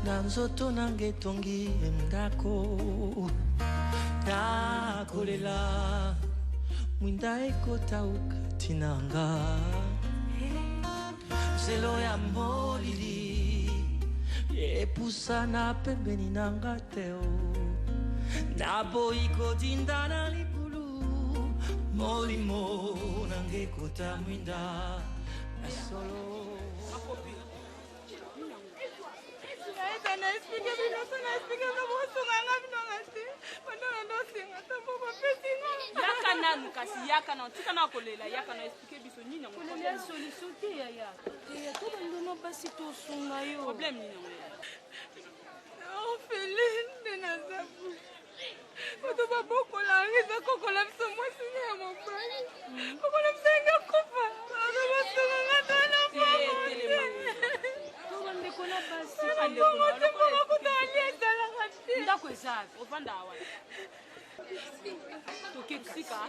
Speaker 16: na nzoto nange tongi ndako nakolela mwinda ekotauka tinanga zelo ya molili epusana pembeni nanga teo naboyi kotinda na libulu molimo nange kota mwinda na solo
Speaker 14: yaka nanu kasi yaka na tika na kolela yaka na expliquer biso nini ngo
Speaker 11: kolela solution te yaya to bandono basi to sunga yo
Speaker 14: problème nini ngo
Speaker 7: Ophéline nazabu bato babokola eza kokola biso mwasi ya mobali kokola biso enge kofa bato basunganga to na
Speaker 11: tobandekona basi
Speaker 7: bakuta ali ezalaka te
Speaker 14: ndako ezabi ovanda awa tokekisika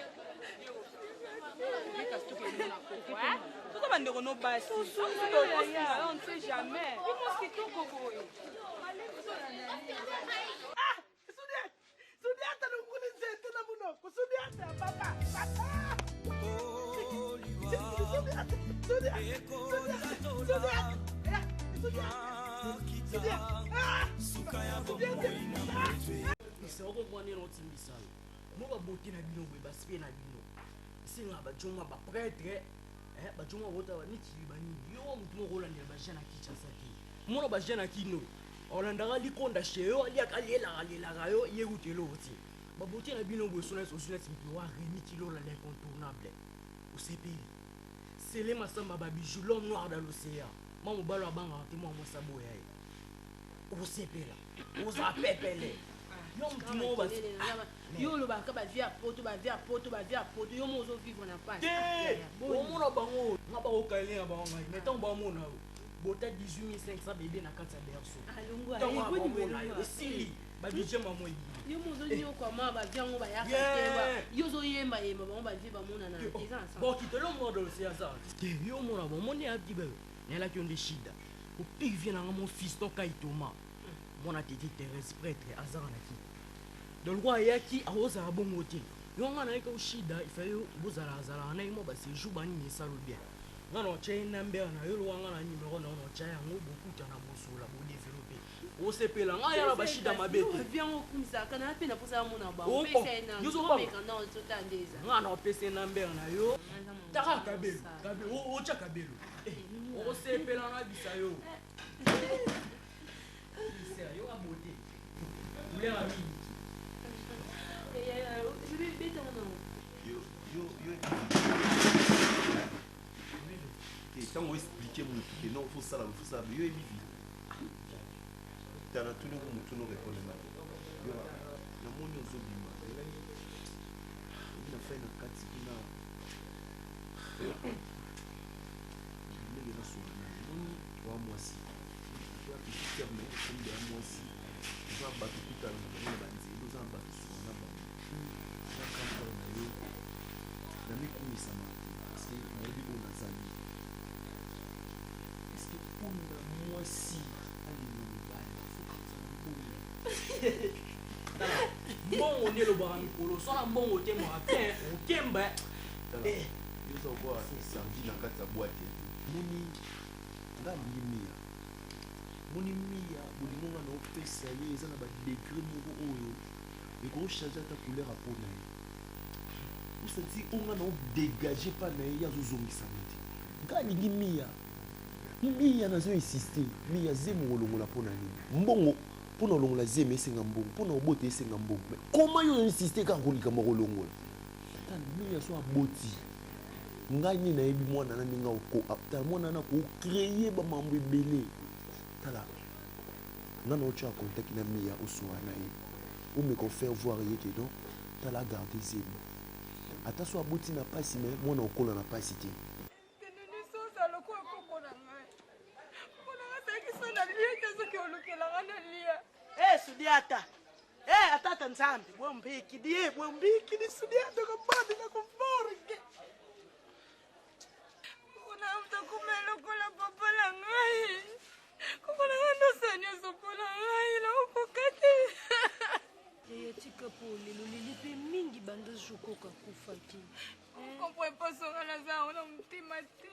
Speaker 14: toza bandeko no basi on ne sait jamais kitoko boye
Speaker 6: Sudiata lunguni nzete na munoko sudiata papa
Speaker 17: iseokokwanela otimbisana mobabote na bino boye basipe na bino esenga bajoma bapretre bajoma bota banitili banini yo motu moko olandela bajeune akitshasa te mona bajeune akino olandaka likonda sheyo aliaka lelaka yo ye kutelo oti babote na bino boye sona esosuna timpi wa remi kilolo l'incontournable osepeli Sele Massamba Babijou, l'homme noir dans l'océan. Moi, mon ballon à banga, t'es moi, mon sabot. Où c'est là? Où ça pépele?
Speaker 14: Yo le baka ba via poto yo mozo vivre na pas.
Speaker 17: Omona bango, nga ba okale na bango, mais tant ba mona. Bota 18500 bébé na kati ya berceau.
Speaker 14: Alongo
Speaker 17: Tango ba mona, esili. Ba budget mamoyi.
Speaker 14: Yo mozo nyo kwa ma ba via ngo ba ya kateba. Yo zo yemba ba ba vivre mona na eza ensemble.
Speaker 17: Bon qui te le mode c'est ça. Yo mona ba mona ya bibe. Nela ki onde shida. Au pire vient na mon fils to Kaitoma. Mona tete Thérèse prêtre azara na ki. De loi yaki aoza bongo te. Yo nga na ka shida ifayo bozala azala na imo ba séjour bani ni salo bien. Nga no chain number na yo nga na numéro na no chain ngo bokuta na bosola bo développer. O sepela nga ya ba shida mabete.
Speaker 14: Viens on kumisa kana pe na posa mona ba.
Speaker 17: O
Speaker 14: pese na.
Speaker 17: Yo zo ba.
Speaker 14: Kana on totandeza.
Speaker 17: Nga no pese number na yo. Taka kabelo. Kabelo o cha kabelo. O sepela na bisayo. Yo a beauté. Vous ami.
Speaker 10: Ntango expliquer motu ke non faut sala yo ebivi tala tuni ko mutu no répondre na yo na moni ozobima na fait na kati kuna ndenge na so moni wa mwasi ya pisika me kombe ya mwasi za bato kutala na banzelo za bato so na ba na kamba na yo na mikumisa mate parce que nayebi oyo nazali est-ce que mpona mwasi alinga mobali
Speaker 17: mbongo nde elobaka mikolo sona mbongo te moka bien okemba
Speaker 10: yoza kokoa sardi na kati ya bwate moni nga alingi miya moni miya bolingo nga na opesa ye eza na badegre moko oyo ekochange ata couleur apo na ye osati onga na odégage mpa na ye ye azozongisama te nga alingi miya miya nazo insiste miya zemi kolongola mpo na nini mbongo mpo na olongola zemi esenga mbongo mpo na obota esenga mbongo mais koma yo insiste kaka kolikama kolongola tala miya so aboti ngai nini nayebi mwana na ndenge tala mwana na kocreye bamambo ebele tala nga na otya contact na miya osoa na ye omeka ofaire voir ye ke non tala agarde zemi ata so aboti na pasi me mwana okola na pasi te
Speaker 6: Sudiata. Atata nzambi. Bombiki die, bombiki di sudiata kabadi na kumforike.
Speaker 7: Kuna mtu kumelo kula popola ngai. Kuna ndo sanyo sopola ngai la upokati.
Speaker 11: Yeye tika pole lolilipe mingi banda jokoka kufaki.
Speaker 7: Kompwe poso ngana za ona mtima te.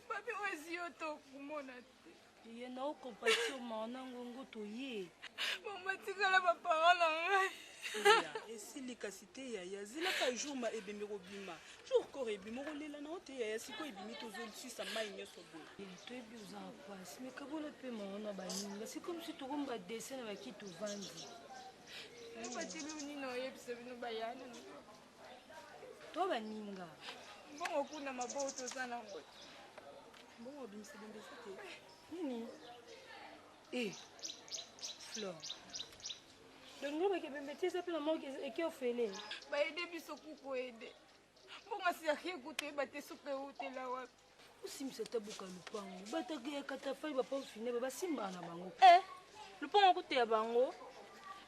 Speaker 7: Babi wazio to kumona te.
Speaker 11: Yeye na compassion maana ngongo to ye.
Speaker 7: Mama tikala papa na ngai.
Speaker 6: Esili kasite ya yazila ka jour ma ebemi robima. Jour ko ebimi rolela na ote ya siko ebimi to zo sisa mai nyoso bo.
Speaker 11: To ebi uza passe mais kabola pe maana baninga c'est comme si to komba dessin na ki to vandi.
Speaker 7: Batili unino yebise bino bayana.
Speaker 11: To baninga.
Speaker 7: Bongo kuna maboto sana ngoto.
Speaker 6: Bongo bimsebembe sete.
Speaker 11: Nini? Fleur. Donc nous avec bembeti ça pela mo qui ofele.
Speaker 7: Ba ede biso kuko ede. Bonga si akie kuto bate sope hotela wa.
Speaker 11: Usimisa tabuka lupango. Batake katafai ba pa fine ba simba na bango.
Speaker 14: Lupango kutea bango.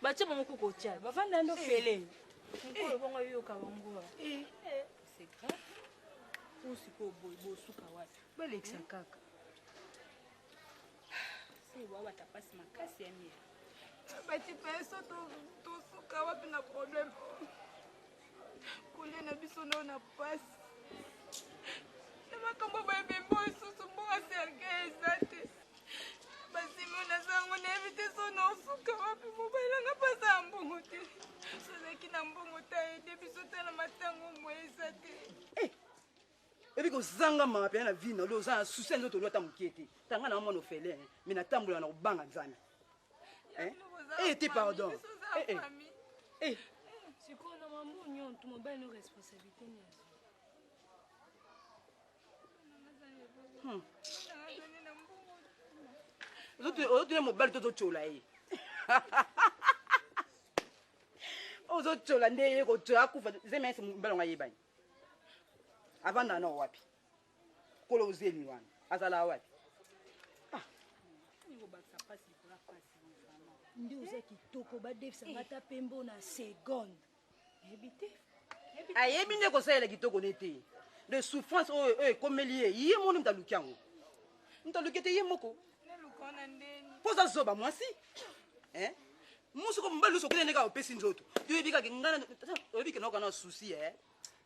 Speaker 14: Bache bango kuko tia. Ba vanda ndo fele. Kuko bongo yo ka bango.
Speaker 11: C'est grave.
Speaker 6: Usiko boy bo suka wapi.
Speaker 11: Balexa kaka.
Speaker 14: Wa tapasi makasi ya mia.
Speaker 7: Bati peso to suka wapi na problem. Kule na biso na pasi. Na makambo ba bembo susu mbonga sergeza te. Basi mona zangu na evite so na suka wapi mobile nga pasa mbongo te. Soza kina mbongo ta ede biso tala matango mweza te.
Speaker 6: Ebi ko zanga mape na vino lo za susi nzoto lo ta mukete tanga na mwana ofele mais na tambola na obanga nzambe pardon
Speaker 11: siko na mambo nyo tu mobile no responsabilité ni
Speaker 6: ozotuna mobali tozotyola ye ozotyola nde ye kotyola akufa zemese mobali ngo ayebani avanda na wapi kolo ozeli wana azala wapi
Speaker 18: nde oza kitoko badefisanga ata pembo na seconde yebi te
Speaker 6: ayebi nde kosalela kitoko ne te de souffrance oyo ekomeli ye ye moni mutaluki yango mutaluki te ye moko mpo oza zoba mwasi musu ko mobali nyonso okende ndenge opesi nzoto toyebi kaka ngana oyebi ke naoka na susi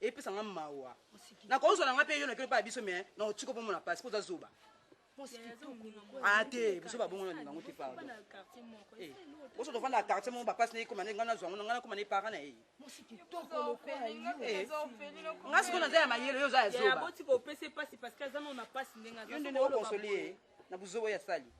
Speaker 6: epesanga mawa nakozwala nga mpe yo nakelo mpa biso me na otiko mpo mona pasi mpo oza zoba te biso babongo na nango te pardon oso tovanda na quartier moko bapasi na ye koma nde nga nazwango na nga nakoma na ye para na ye nga sikoyo naza ya mayele yo oza ya zoba yo ndende okonsoli ye na buzobo ya sali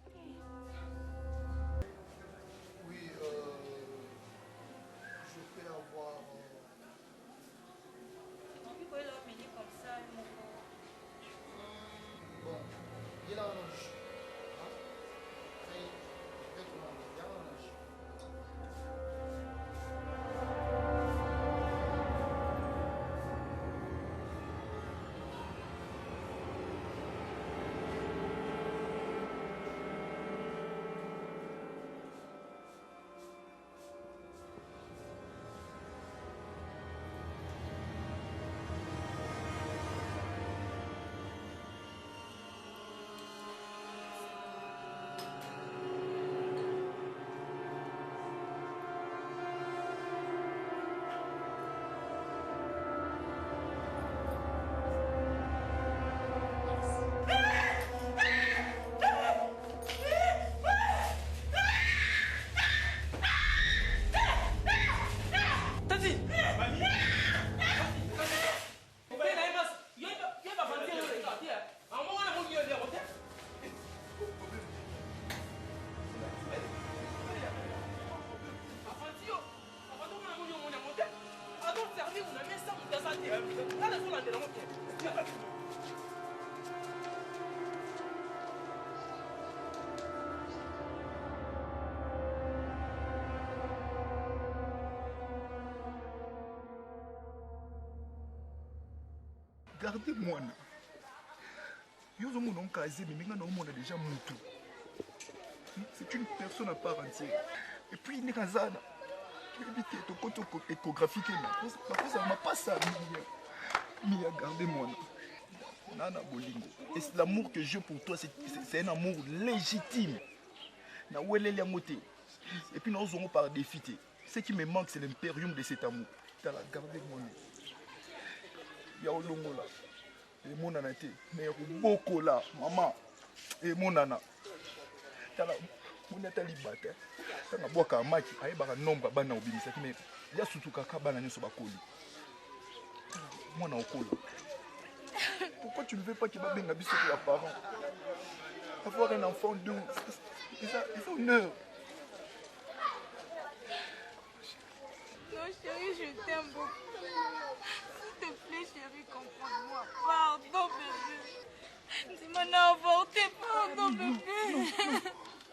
Speaker 15: Il a un ange. Ça y est, peut-être il y a un ange.
Speaker 10: Gardez-moi. Déjà Moutou. C'est une personne à part entière. Et puis il n'est qu'un zana. Tu éviter ton côté échographique. Ça m'a pas ça. Mia, gardez-moi. Nana Bolingo. Et l'amour que j'ai pour toi, c'est un amour légitime. Et puis nous aurons par défiter. Ce qui me manque, c'est l'impérium de cet amour. Gardez-moi. Il y a Olongola. Et mon nana te. Mais beaucoup là, maman. Et mon nana. Tala, mon nata libata. Tala boka amaki. Aye baka nomba bana obimisa. Mais il y a surtout kaka bana nyoso bakoli. Moi na okola. Pourquoi tu ne veux pas qu'il va bien habiter les parents? Avoir un enfant de. C'est honneur.
Speaker 7: Non chérie, je t'aime beaucoup. S'il te plaît chérie, comprends-moi. Pardon bébé. Tu m'en as avorté, pardon bébé.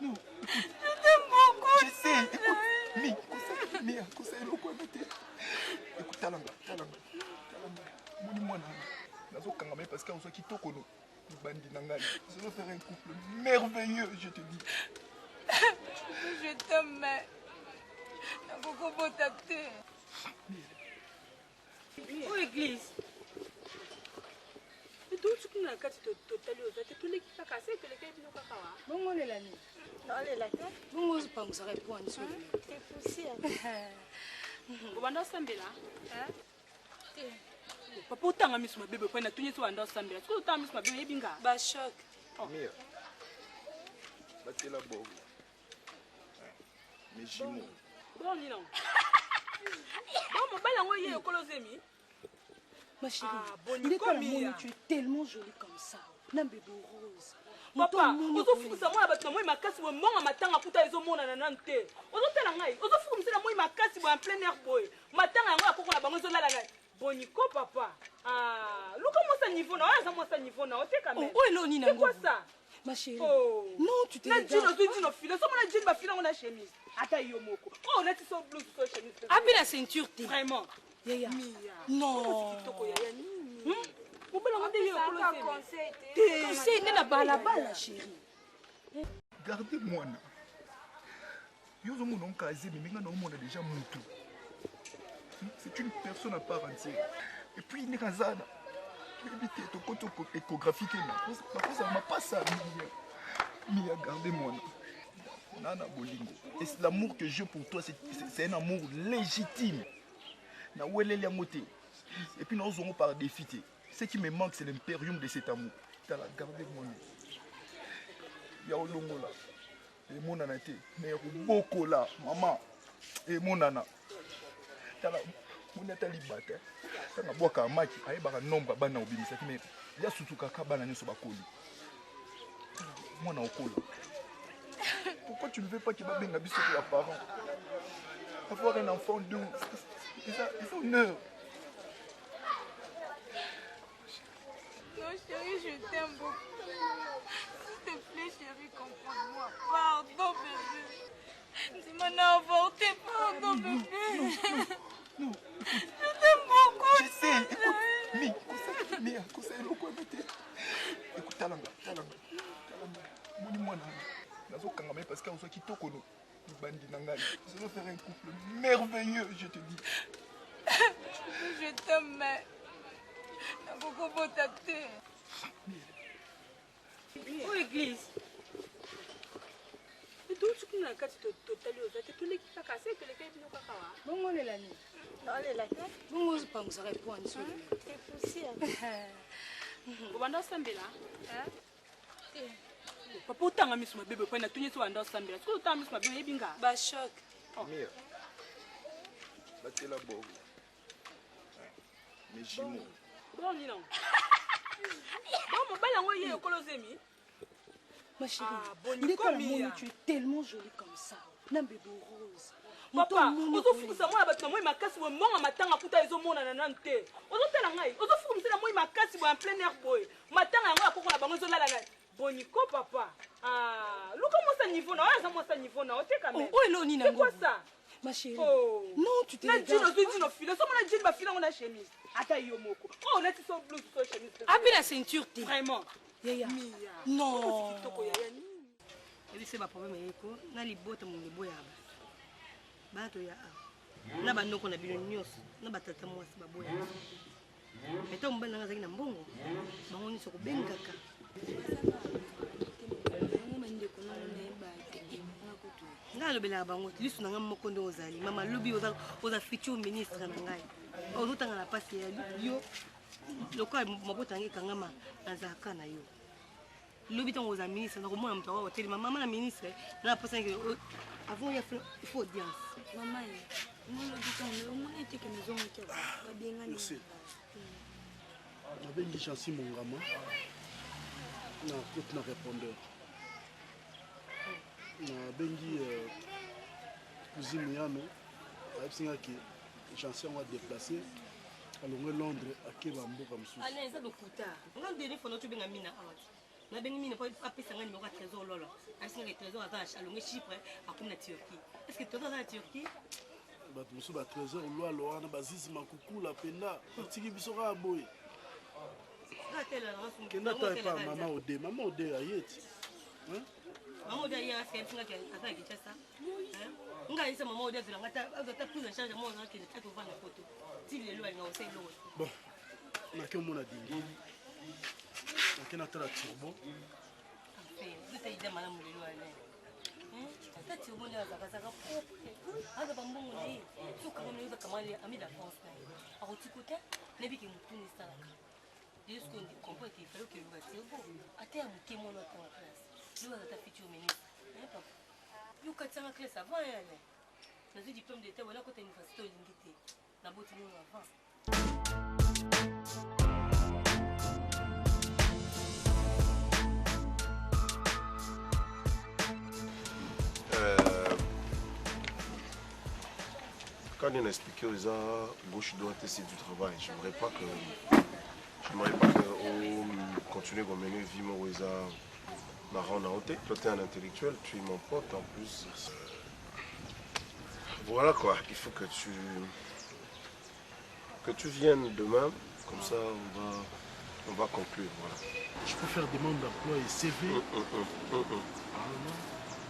Speaker 10: Non.
Speaker 7: Je t'aime beaucoup.
Speaker 10: Je sais. Écoute, Mia, conseille beaucoup à noter. Écoute, talanga. Moni moi na parce que on qui tokono. Bandi nangali. Je vais faire un couple merveilleux, je te dis.
Speaker 7: Je t'aime, mais beaucoup pour t'acter.
Speaker 11: Où église? Mais d'où tu connais la carte totale aux autres? Tu n'es pas cassé que les gars ne pas cassé.
Speaker 18: Bon, on est là. On est là. Bon, on se pense que ça répond à une seule. C'est possible.
Speaker 14: Vous vendez ensemble là? Papa, autant amis sur ma bébé, quand on a tout mis ensemble. Est-ce que autant amis sur ma bébé, binga?
Speaker 11: Bah choc.
Speaker 10: Mia. Battez la boue. Mais jumeaux.
Speaker 14: Bon, dis non. Bon, mon bel angoï est au colosemi.
Speaker 18: Ma chérie, tu es tellement jolie comme ça. Un bébé rose.
Speaker 14: Papa, vous offrez ça moi avec moi ma casse moi mon matin à kuta ezo mona na nante. Ozo tela ngai, ozo fuku msela moi ma casse en plein air boy. Matin à moi ko na bango zo la ngai. Bonico, papa. Ah, look à mon niveau, non, à mon niveau, non, c'est quand même.
Speaker 11: Oh, hello, Nina.
Speaker 14: C'est quoi ça?
Speaker 11: Ma chérie.
Speaker 14: Oh.
Speaker 11: Non, tu t'es
Speaker 14: dit. Non, file. Ça m'a dit, ma fille, on a chemise. Attends, Yomoko. Oh, là, tu sors blouse, tu sors chemise.
Speaker 11: Ah, bien la ceinture, t'es.
Speaker 14: Vraiment.
Speaker 11: Yaya.
Speaker 14: Non.
Speaker 11: Conseil, n'est la balle, chérie.
Speaker 10: Gardez-moi. Déjà Moutou. C'est une personne à part entière. Et puis il est Razana. Évitez ton côté échographique. Ça m'a pas ça. Mia, gardez-moi. Nana Bolingo. Et l'amour que j'ai pour toi, c'est un amour légitime. Et puis nous aurons par défi. Ce qui me manque, c'est l'impérium de cet amour. Gardez-moi. Il y a Olongo là. Et mon nana était. Mais beaucoup là, maman. Et mon nana. Mon nana libata. Quand on boit un match, il y a un nombre de bana obimisa. Mais il y a surtout qu'un bana ne soit pas collé. Moi, on a collé. Pourquoi tu ne veux pas qu'il va bien habiter sur les parents? Avoir un enfant de. C'est honneur.
Speaker 7: Non, chérie, je t'aime beaucoup. S'il te plaît, chérie, comprends-moi. Pardon, bébé. Tu m'en as avorté, pardon, bébé.
Speaker 10: Non.
Speaker 7: Je t'aime beaucoup.
Speaker 10: Je sais. Écoute, Mia, écoute, talanga. Moi, parce qu'on soit qui toque nous. Ça va faire un couple merveilleux, je te dis.
Speaker 7: Je t'aime, mais. Beaucoup pour ta tête.
Speaker 11: Où l'église?
Speaker 14: Et tout ce qu'on a cassé totalement, c'est tout l'équipe qui a cassé, que l'équipe nous a cassé.
Speaker 11: Bon, on est là.
Speaker 7: Non, elle est là.
Speaker 11: Bon, on se pense à répondre sur le.
Speaker 7: C'est poussière.
Speaker 14: Vous vendez ça, là? Papa, autant à mis ma bébé, pour tout sur un dos, ça, mais autant à mis ma bébé, binga.
Speaker 11: Bah, choc.
Speaker 10: Mia, battez la boue. Mais jumeaux.
Speaker 14: Bon, dis donc. Bon, mon bel envoyé au Colosemi.
Speaker 18: Ma chérie, tu es tellement jolie comme ça. Un bébé rose.
Speaker 14: Papa, ozo ça moi abatna moi makasi bo monga matanga kuta ezo mona na nante. Ozo tela ngai, ozo fukumisa moi makasi bo en plein air boy. Matanga yango akoko na bango ezo lala ngai. Boniko papa. Ah, luka mo sa niveau na, ça mo sa niveau na, ote quand même.
Speaker 18: Oh, hello Nina.
Speaker 14: C'est quoi ça?
Speaker 18: Ma chérie.
Speaker 14: Oh.
Speaker 18: Non, tu t'es
Speaker 14: na dino file, so mona jean ba file ngona chemise. Ata yomoko. Oh, là tu so blouse, so chemise.
Speaker 11: Ah, bien la ceinture, t'es.
Speaker 14: Vraiment.
Speaker 18: Yaya.
Speaker 11: Non.
Speaker 14: Et
Speaker 11: c'est ma problème yeko, na libota mo liboya ba. Bato ya na bandoko na bino nyos na batata mwasi baboya eto mbana nga zaki na mbongo bango ni soko bengaka nga lobela bango lisu na nga moko ndo ozali mama lobi oza futur ministre na ngai ozotanga na pasi ya yo lokola mabota yango ekangama nazalaka na yo lobi ntango oza ministre nakomona moto awa otelema mama na ministre na posa avant il faut audience.
Speaker 7: Maman,
Speaker 5: merci. Nabengi Chancy Mongama na côte na répondeur. Nabengi cousine Yano asinga ki Chancy on va déplacer à Londres à Kebambo comme ça.
Speaker 11: Allez, ça dokuta. On a donné pour notre benga mina awati. Na bengi mina pas apesa ngani mo ka trésor lolo. Asinga le trésor ata alonge Chypre akuna Turquie. Est-ce que tu es dans la Turquie?
Speaker 5: Bah tout ça trésor loi loi na bazizi makuku la penda. Tiki bisora boy. Kenda ta pa maman ode ayeti. Hein?
Speaker 11: Maman ode ya c'est singa ki ata ki chasa. Hein? Nga isa maman ode vila ngata ata prise en charge mo na ki ta to vana photo. Ti le loi nga o sai lo.
Speaker 5: Bon. Na ke mona dingi. Na ke na tala turbo.
Speaker 11: Vous avez dit madame le loi. Tu vois, ça va propre. Avec un bon nez, tout comme nous avons ami la France. À votre côté, les bigs nous tournent ça. Dès qu'on comprend qu'il faut que nous fassions beau, à terme, qui est mon autre en classe. Nous avons ta future ministre. Nous, quand ça va classe avant, nous avons diplôme d'état, voilà quand tu as une facilité limitée. La beauté nous avance.
Speaker 4: quand on a expliqué aux gens gauche droite c'est du travail, j'aimerais pas que on continue à mener vie moi aux gens marrant en hauteur. Toi tu es un intellectuel, tu es mon pote en plus. Voilà quoi, il faut que tu viennes demain, comme ça on va conclure. Voilà.
Speaker 5: Je peux faire demande d'emploi et CV.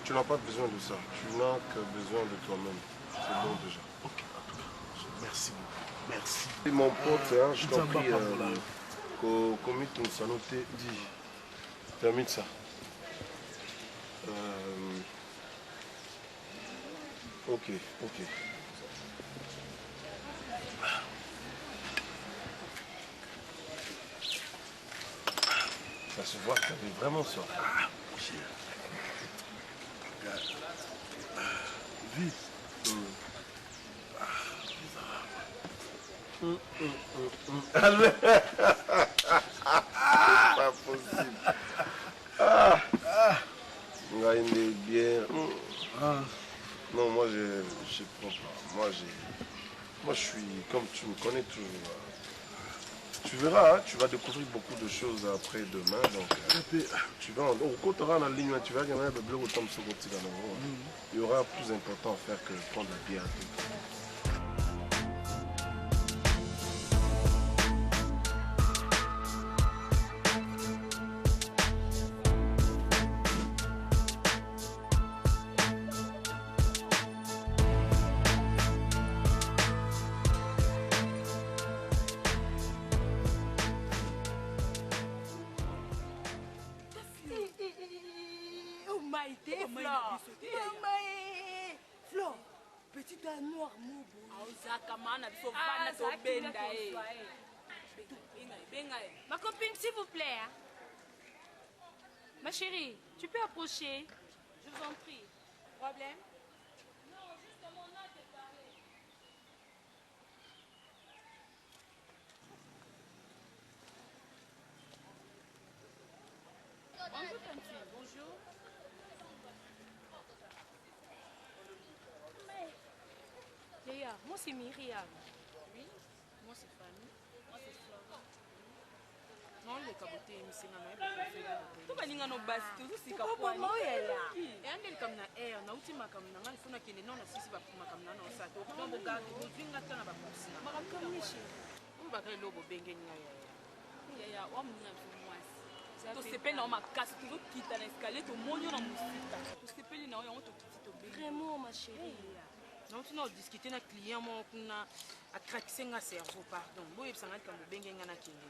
Speaker 4: Tu n'as pas besoin de ça, tu n'as que besoin de toi-même. C'est bon déjà.
Speaker 5: Ok, en tout cas, merci beaucoup. Merci.
Speaker 4: Et mon pote, hein, je t'en prie, comment tu s'en noté, dis, termine ça. Ok. Ça se voit que tu avais vraiment soif.
Speaker 5: Vite.
Speaker 4: Pas possible. Une bière. Non, moi je prends pas. Moi je suis comme tu me connais toujours. Tu verras, hein, tu vas découvrir beaucoup de choses après demain. Donc, tu vas quand tu auras la ligne, tu vas gagner le bleu autant de ce côté là. Il y aura plus important à faire que prendre la bière.
Speaker 11: Petit gars noir, mobo.
Speaker 7: Ma copine, s'il vous plaît. Hein? Ma chérie, tu peux approcher. Je vous en prie. Problème? Non, justement, on a déparé. Bonjour, Tantine. Bonjour. Léa, moi c'est Myriam. Oui, moi c'est Fanny. Moi c'est Florent. Non, le caboté est mis dans ma
Speaker 14: Tu vas dire que basi tu si ka
Speaker 11: kwa ni.
Speaker 14: Yandeli kamna air na utima kamna ngani funa kile nona sisi bapuma kamna na osato. Kunombo gaki muzinga tana bakusina.
Speaker 11: Makamishi.
Speaker 14: Ubakale lobo benge nyaya. Ya wamna mwasi. Tosepeli na makasi tozokita na escalier tomonio na mosika. Tosepeli na oyo tokiti tobenge.
Speaker 11: Vraiment ma chérie.
Speaker 14: Non, tu n'as discuté avec le client, on a craqué un cerveau, pardon. Bon, il s'en a comme le bengue na client.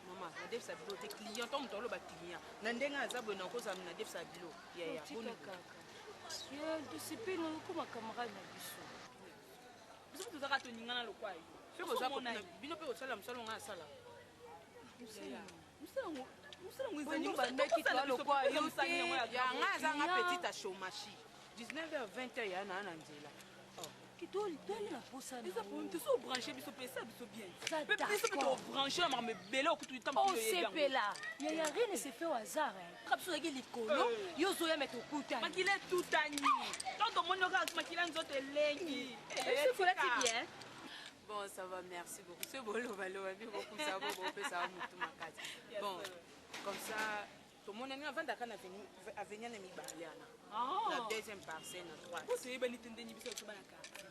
Speaker 14: Maman, na def sabilo te client, tom tolo ba client. Na ndenga azabo na ko na def sabilo. Ya ya.
Speaker 11: Boni kaka. Yo, tu sais pas nous comme camarade na biso.
Speaker 14: Biso tu zaka to ningana lo kwai. Fe bo zako na bino pe osala msalo nga sala. Ya. Musala ngwenzani
Speaker 11: meki to lo kwai.
Speaker 14: Ya nga za nga petite à chômage. 19h20 ya na nzela.
Speaker 11: Kitoli toli na posa na.
Speaker 14: Ils ont tous branché biso pesa biso bien.
Speaker 11: Peut
Speaker 14: biso to branché na me bela ku tout temps.
Speaker 11: Oh c'est pela. Ya rien ne se fait au hasard hein. Kapso yaki likolo, yo zo ya mettre kuta.
Speaker 14: Makile tout ani. Tant mon yoga makila nzote lengi.
Speaker 11: Est-ce que tu bien?
Speaker 14: Bon, ça va, merci beaucoup. C'est bon, le valo, beaucoup ça va, beaucoup ça va, tout ma case. Bon, comme ça. Mon ami avant d'aller à venir à Mibaliana. La deuxième parcelle, la troisième.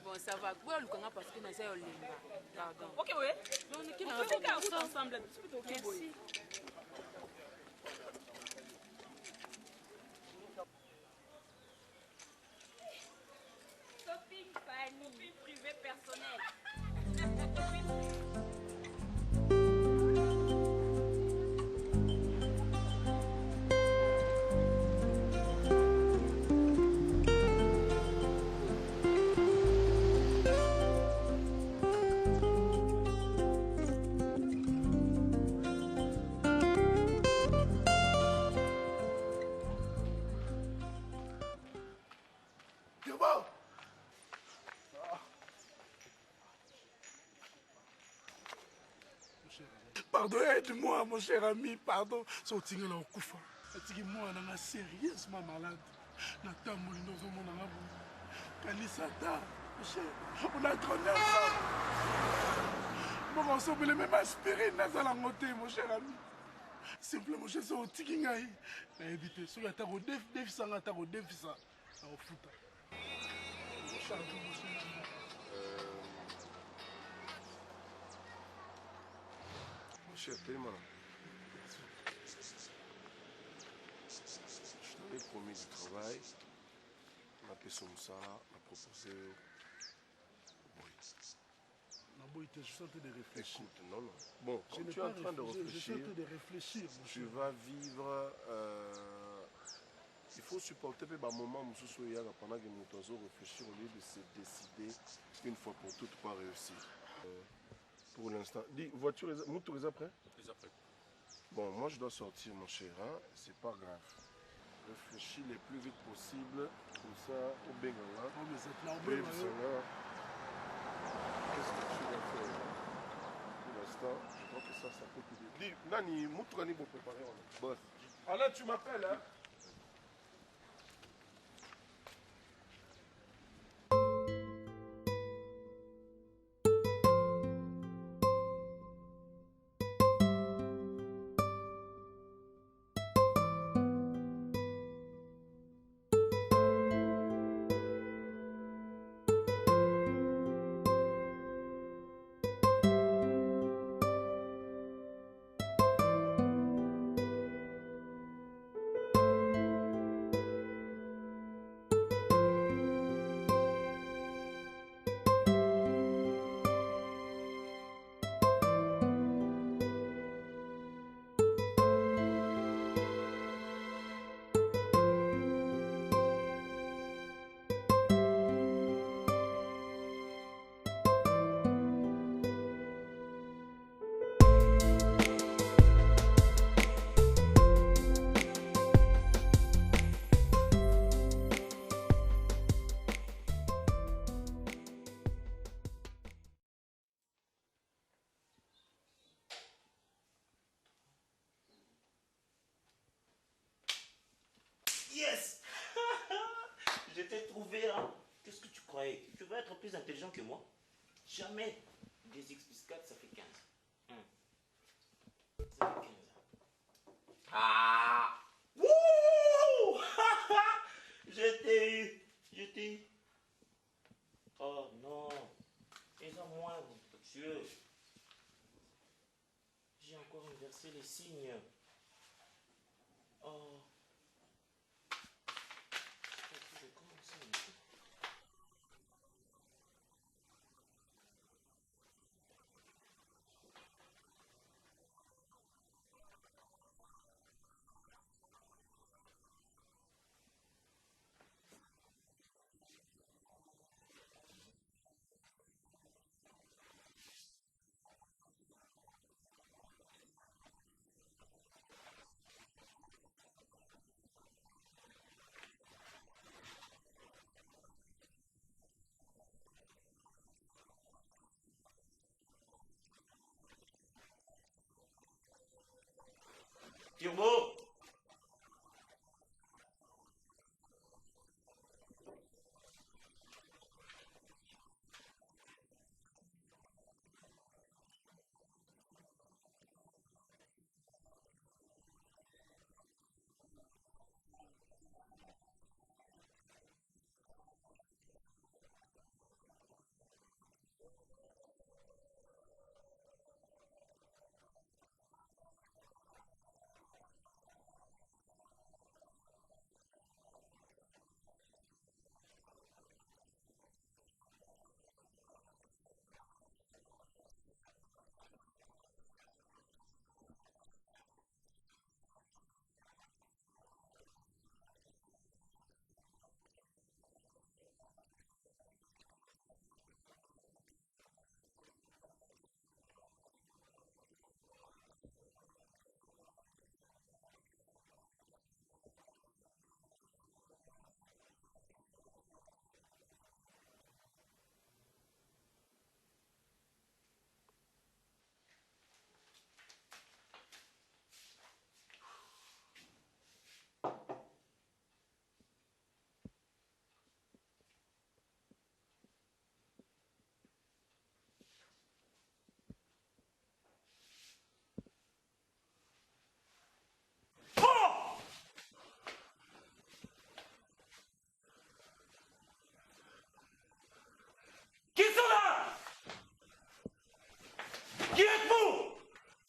Speaker 14: Bon, ça va. Parce que nous sommes pardon. Ok, oui. On peut faire route ensemble. Merci. Shopping famille. Shopping privé personnel.
Speaker 5: Pardon, aide-moi, mon cher ami, pardon. Sortir là au Koufa. C'est que moi, on est sérieusement malade. Nathan Molino, mon amour. Kanisata, On a grandi ensemble. Bon, on s'est même aspiré dans la montée, mon cher ami. Simplement, je suis au Tikingaï. Je vais éviter. Si tu as un défi, ça va être un défi. Au foot.
Speaker 4: Mon cher Téléma, je t'avais promis du travail. On a appelé son Moussa, on a proposé.
Speaker 5: Je suis en train de réfléchir.
Speaker 4: Écoute, non. Bon, quand tu es en train de réfléchir,
Speaker 5: je suis en train de réfléchir.
Speaker 4: Tu vas vivre. Il faut supporter un moment où pendant que nous devons réfléchir au lieu de se décider une fois pour toutes quoi réussir. Pour l'instant. Dis, voiture, moto, tu es prêt?
Speaker 1: Les après.
Speaker 4: Bon, moi je dois sortir, mon cher. Hein? C'est pas grave. Réfléchis le plus vite possible. Comme ça, au Bengala.
Speaker 5: Oh, mais c'est là,
Speaker 4: qu'est-ce que tu vas faire? Pour l'instant, je crois que ça peut t'aider. Dis, Nani, Moutrani, vous préparer. Boss. Alain, tu m'appelles, hein?
Speaker 19: Yes. Je t'ai trouvé, hein. Qu'est-ce que tu croyais? Tu vas être plus intelligent que moi? Jamais. 2x plus 4, ça fait 15. Ça fait 15. Ah. Wouh. Je t'ai eu. Je t'ai eu. Oh non. Et en moi, Dieu. J'ai encore inversé les signes. Oh.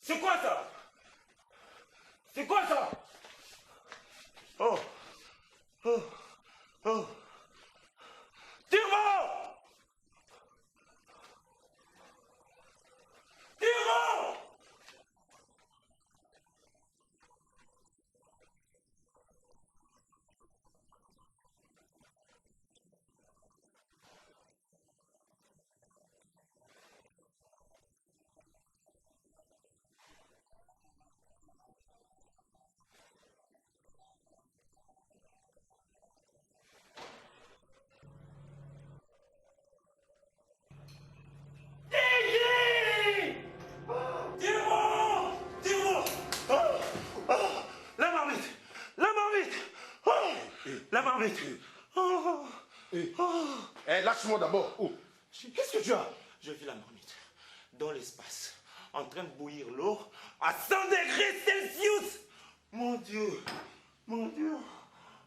Speaker 19: C'est quoi ça? C'est quoi ça? Oh. Oh. Oh. Tire-moi! Tire-moi! La marmite. Oh.
Speaker 4: Eh, lâche-moi d'abord. Oh.
Speaker 19: Qu'est-ce que tu as? Je vis la marmite dans l'espace, en train de bouillir l'eau à 100 degrés Celsius. Mon Dieu. Mon Dieu.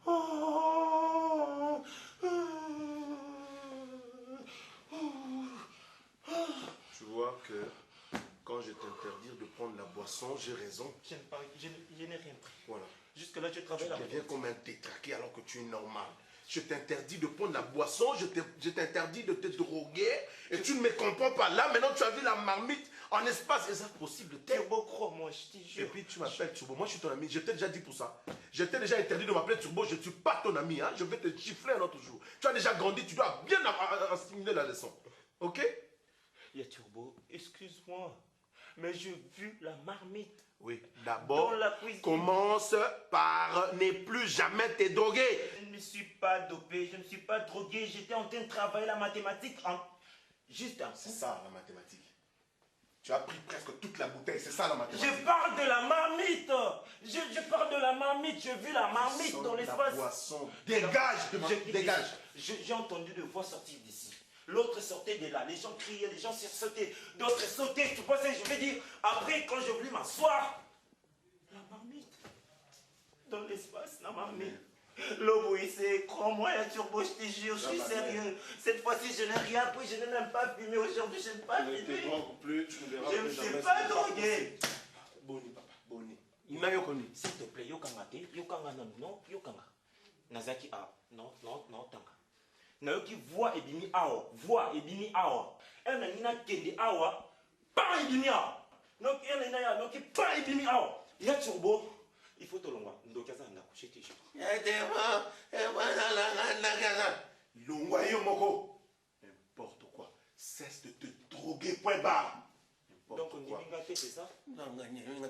Speaker 19: Oh.
Speaker 4: Tu vois que quand je t'interdis de prendre la boisson, j'ai raison.
Speaker 19: Je n'ai rien pris.
Speaker 4: Voilà.
Speaker 19: Jusque-là, tu travailles
Speaker 4: Tu deviens comme un détraqué alors que tu es normal. Je t'interdis de prendre la boisson, je t'interdis de te droguer, et tu ne me comprends pas. Là, maintenant, tu as vu la marmite en espace. Est-ce possible?
Speaker 19: Turbo, crois-moi, je te jure.
Speaker 4: Et puis, tu m'appelles Turbo. Moi, je suis ton ami. Je t'ai déjà dit pour ça. Je t'ai déjà interdit de m'appeler Turbo. Je ne suis pas ton ami. Hein? Je vais te gifler un autre jour. Tu as déjà grandi. Tu dois bien assimiler la leçon. OK?
Speaker 19: Il y a Turbo, excuse-moi. Mais j'ai vu la marmite.
Speaker 4: Oui, d'abord,
Speaker 19: dans la cuisine.
Speaker 4: Commence par ne plus jamais te droguer.
Speaker 19: Je ne me suis pas dopé, je ne me suis pas drogué. J'étais en train de travailler la mathématique en... Juste un coup.
Speaker 4: C'est ça la mathématique. Tu as pris presque toute la bouteille, c'est ça la mathématique.
Speaker 19: Je parle de la marmite. Je parle de la marmite. J'ai vu la marmite dans l'espace.
Speaker 4: Boisson. Dégage, dégage.
Speaker 19: J'ai entendu des voix sortir d'ici. L'autre sortait de là. Les gens criaient, les gens sautaient. D'autres sautaient. Tu vois ce que je veux dire? Après, quand je voulais m'asseoir, la marmite. Dans l'espace, la marmite. L'eau bouillissait. Crois-moi, la turbo, je te jure, je suis sérieux. Cette fois-ci, je n'ai rien pris. Je n'ai même pas fumé aujourd'hui. Je n'ai pas fumé. Je ne me suis pas drogué.
Speaker 4: Boni, papa, Boni. Il n'a rien connu.
Speaker 19: S'il te plaît, yokanga te. Yokanga non, yokanga. Nazaki a. Non, tanga. Nayoki voix ebimi awa, voix ebimi awa. Elle n'a kende awa, pas ebimi awa. Donc elle n'a pas pas ebimi awa. Il y a turbo. Il faut te l'envoyer. Ndokaza nda coucher tes jours.
Speaker 4: Longwa yo moko. N'importe quoi. Cesse de te droguer, point barre.
Speaker 19: Donc on dit c'est ça?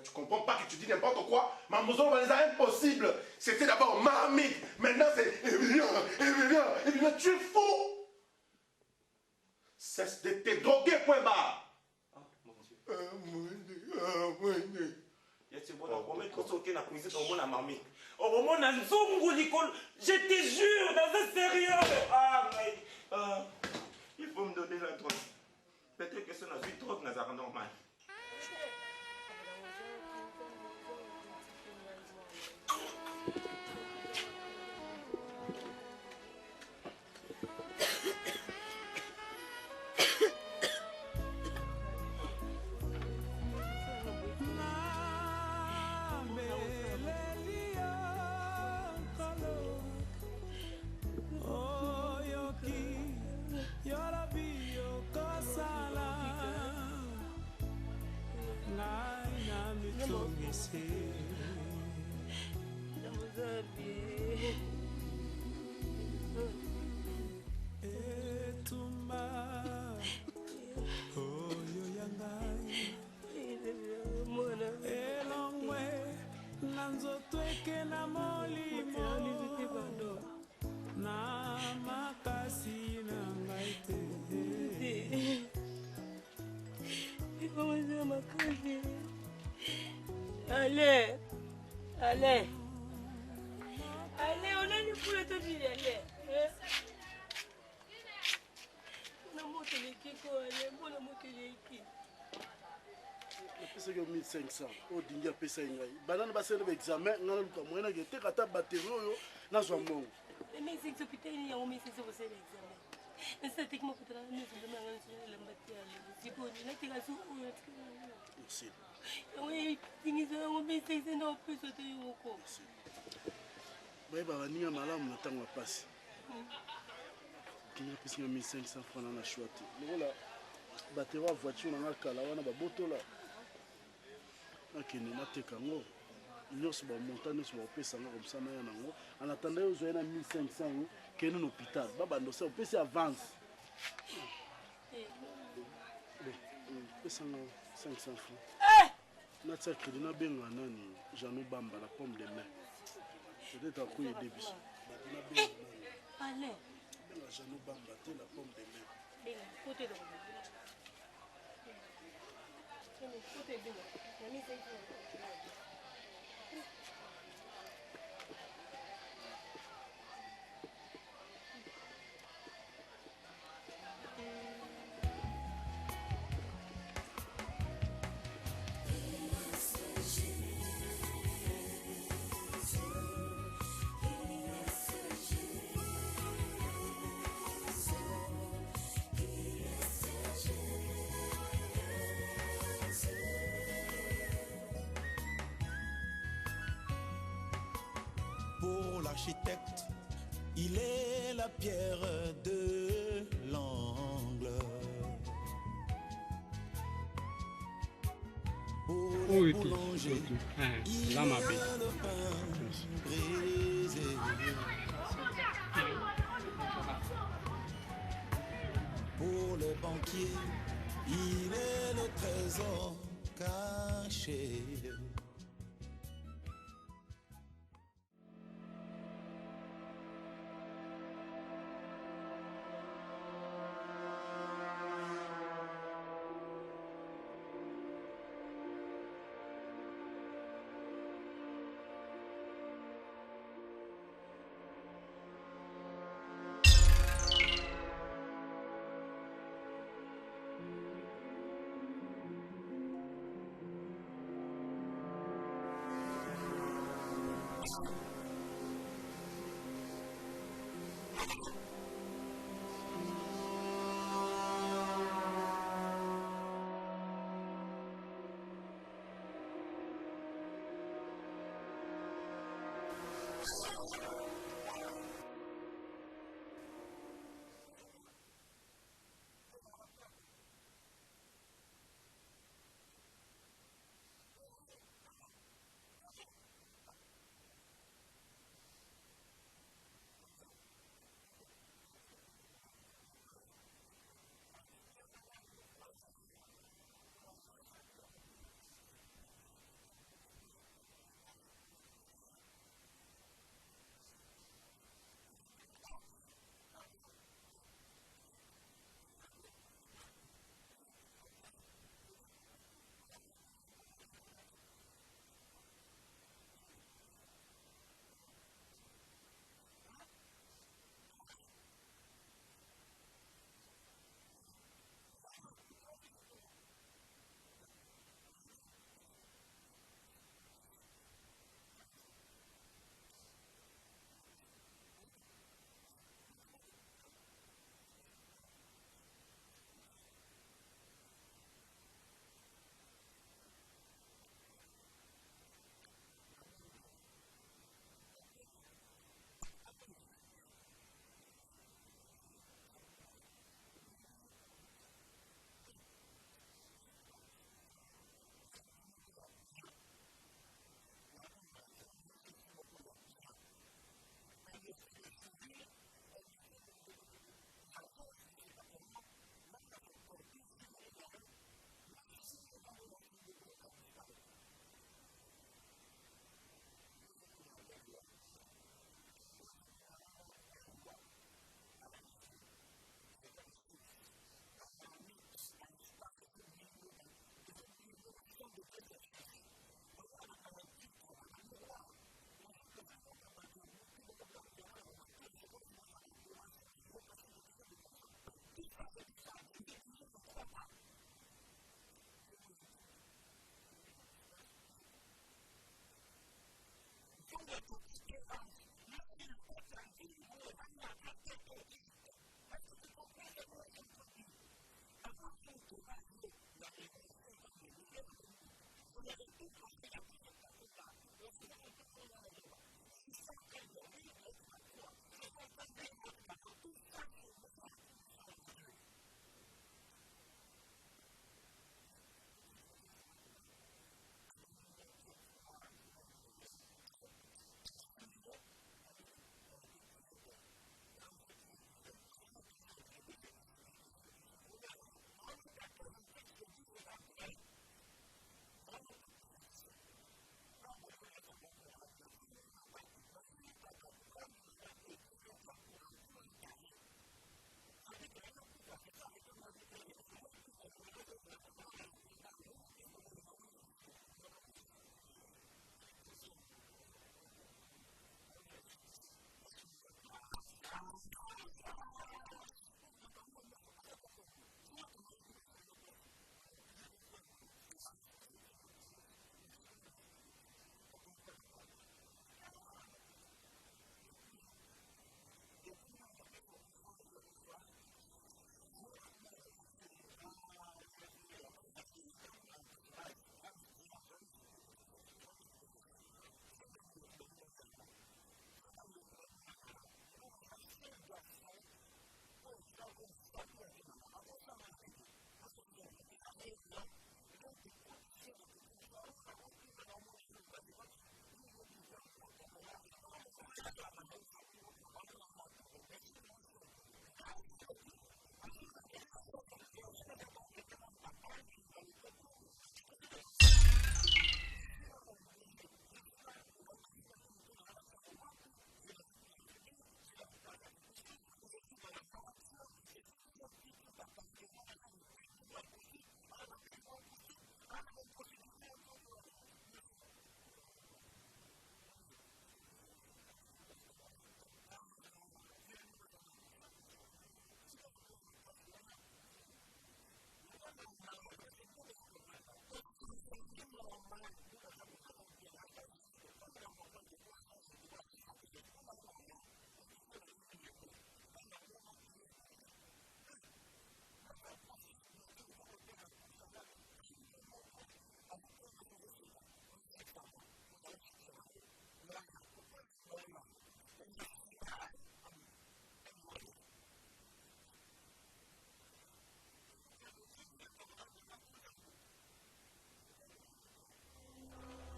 Speaker 4: Tu comprends pas que tu dis n'importe quoi? Mamozo Vanessa, impossible. C'était d'abord marmite. Maintenant c'est Emilien, tu es fou. Cesse de te droguer, point barre.
Speaker 19: Ah, mon Dieu. C'est bon, on va mettre sauter la cuisine au moment la marmite. Au moment où je te jure, dans un sérieux. Ah, mais il faut me donner la drogue. Peut-être que c'est une drogue normale.
Speaker 11: Allez, on a une poule de vie, allez. On a monté les kiko, allez, on a monté les kiko.
Speaker 5: Je 1500. Au dingue, pesa ingai. Banane ba sele examen, ngana luka moyena ke te kata batterie yo na zwa mongo.
Speaker 11: Mais c'est hôpital il y a 1500 pour l'examen. Esthétiquement, pour la maison de ma
Speaker 5: Merci.
Speaker 11: Oui,
Speaker 5: baninga malamu na ntango ya pasi kinga pesi nga 1500 francs na choix te lokola batero ya voiture nanga kala wana babotola nakende nateka yango nyonso bamonta nyonso bakopesanga komsa naya nango en attendant yo ozwai na 1500 yo kende na hôpital babandosa opesi avance pesanga 500 francs natia crédit nabenga nani Jean Bamba la pomme de main peut-être à aider biso
Speaker 11: allez
Speaker 5: benga Jean Bamba te la pomme de main
Speaker 11: côté de
Speaker 20: Pour l'architecte, il est la pierre de l'angle. Pour le boulanger, il a le pain brisé. Pour le banquier, il est le trésor caché.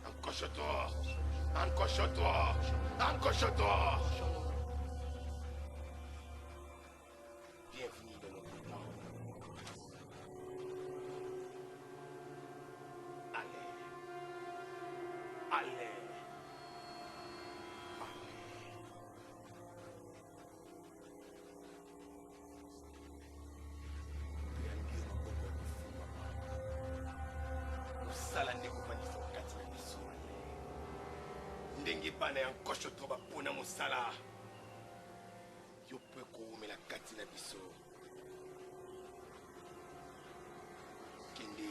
Speaker 2: Encoche-toi, encoche-toi, encoche-toi. Bienvenue dans notre plan. Allez, allez. Sala ndeko bandisa wakati na biso ndenge bana ya nkosho to bapona mosala yo mpe koumela kati na biso kende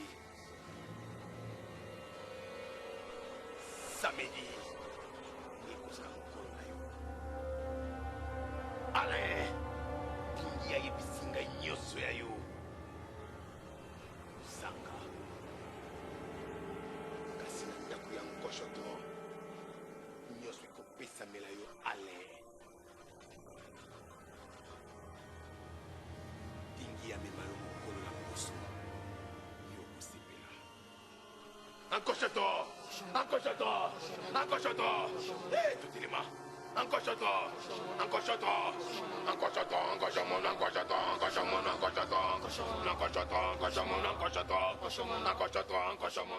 Speaker 2: samedi ekozala mokolo na yo alain ndingi ayebisi ngai nyonso ya yo zanga kasi na ndako ya nkosho to nyonso ekopesamela yo alain ndingi amema yo mokolo na poso yo kosepela encoche-toi, encoche-toi, encoche-toi. Eh, tout est là. Encoche-toi, encoche-toi, encoche-toi, encoche-moi, encoche-toi, encoche-moi, encoche-toi, encoche-toi, encoche-moi, encoche-toi, encoche-toi, encoche-moi.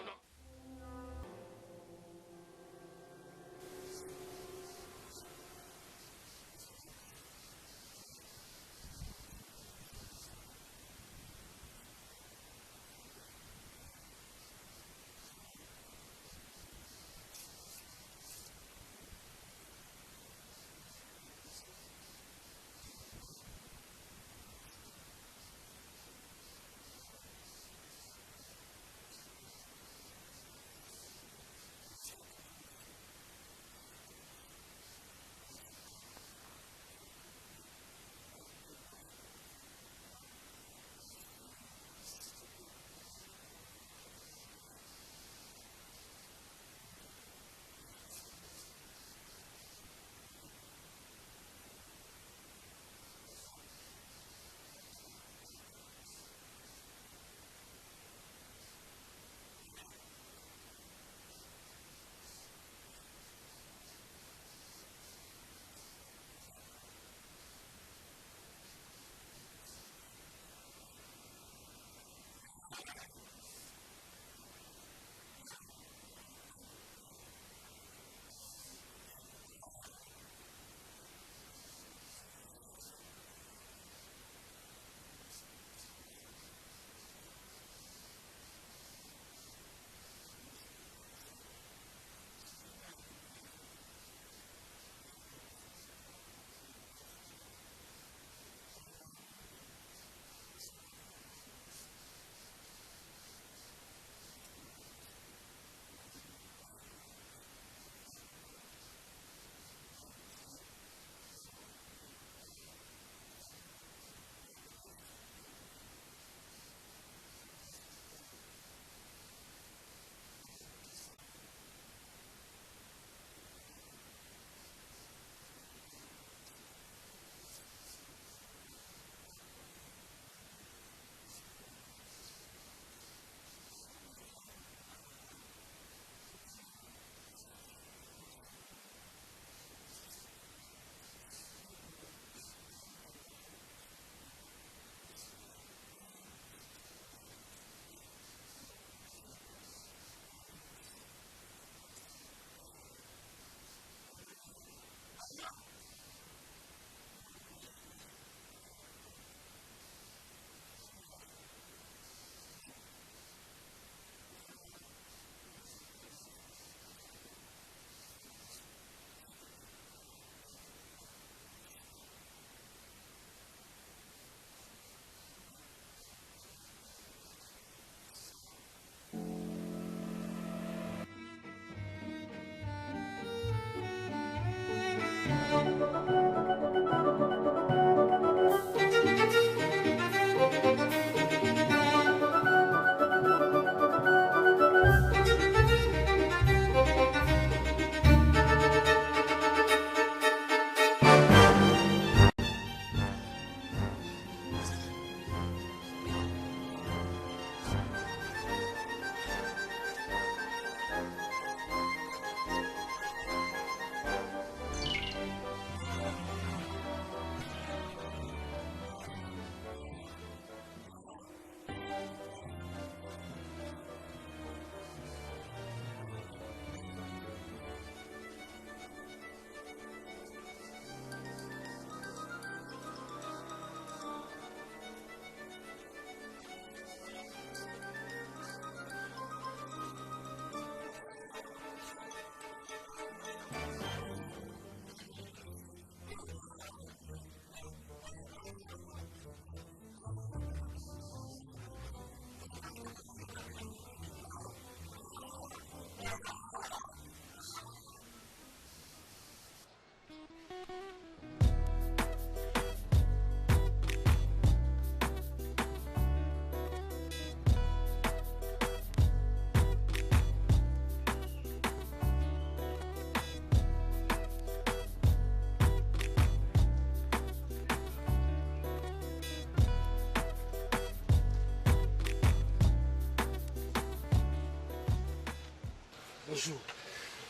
Speaker 5: Bonjour.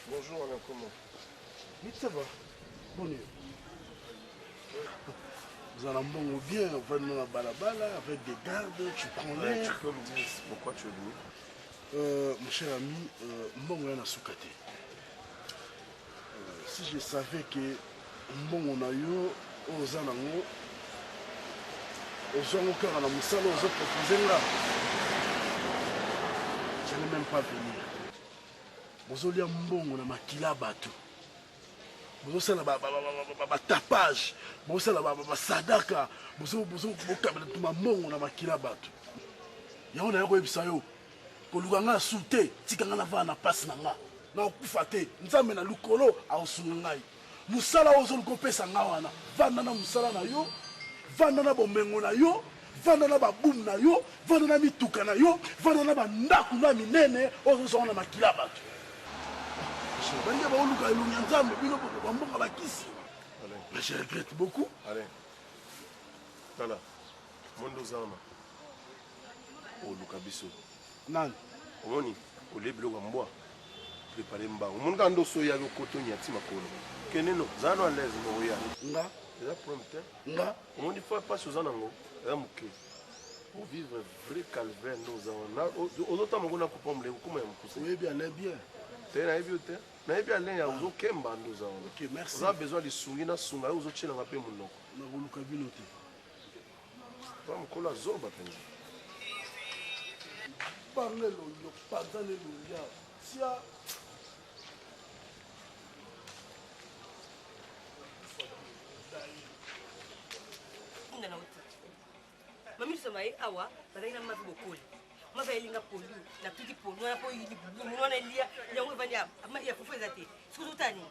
Speaker 4: Bonjour, Alain, comment?
Speaker 5: Mais ça va. Bonne nuit. Vous allez bon ou bien, on va dans la balabala avec des gardes, tu prends l'air.
Speaker 4: Tu peux me dire pourquoi tu es venu?
Speaker 5: Mon cher ami, bon, on a soukaté. Si je savais que bon, on a eu aux anango, aux anango, on a moussala, aux autres proposés là. Je n'allais même pas venir. Vous avez un bon, on a makila bateau. Vous avez un tapage. Vous avez un sadaka. Vous avez un bon, on a makila bateau. Il y a un héros qui est koluganga sute tikanga na vana passe nanga na okufate nzambe na lukolo ausungai musala ozo lukopesa nga wana vanda na musala na yo vanda na bomengo na yo vanda na babum na yo vanda na mituka na yo vanda na bandaku na minene ozo na makila bato bandi ba oluka elunga nzambe bino bambonga bakisi mais je regrette beaucoup.
Speaker 4: Allez tala mondo zama oluka biso
Speaker 5: nani
Speaker 4: omoni olie biloko ya mbwa prépare mbango omoni kaka ndoso oya lokoto nyati makolo keneno zala no alaise mooya
Speaker 5: nga
Speaker 4: eza problème te
Speaker 5: nga
Speaker 4: omoni fa mpasi oza nango eza moke ovivre vrai calvaire nde oza wana ozotama ngo na kupa moleko kuma ya mokuse
Speaker 5: oyebi ale bien
Speaker 4: te nayebi yo te nayebi ale ya ozokemba nde oza wana oza besoin lisungi na sunga yo ozotielanga mpe monoko
Speaker 5: nakoluka bino te
Speaker 4: va mokolo azoba mpenza
Speaker 5: Parlez le pardonnez le tia.
Speaker 11: Mami somai awa, bazali na mafi bokoli. Mafi elinga polu, na piki polu, na po yidi bumu, na lia, yango vani ya fufu ezate. Suku tani.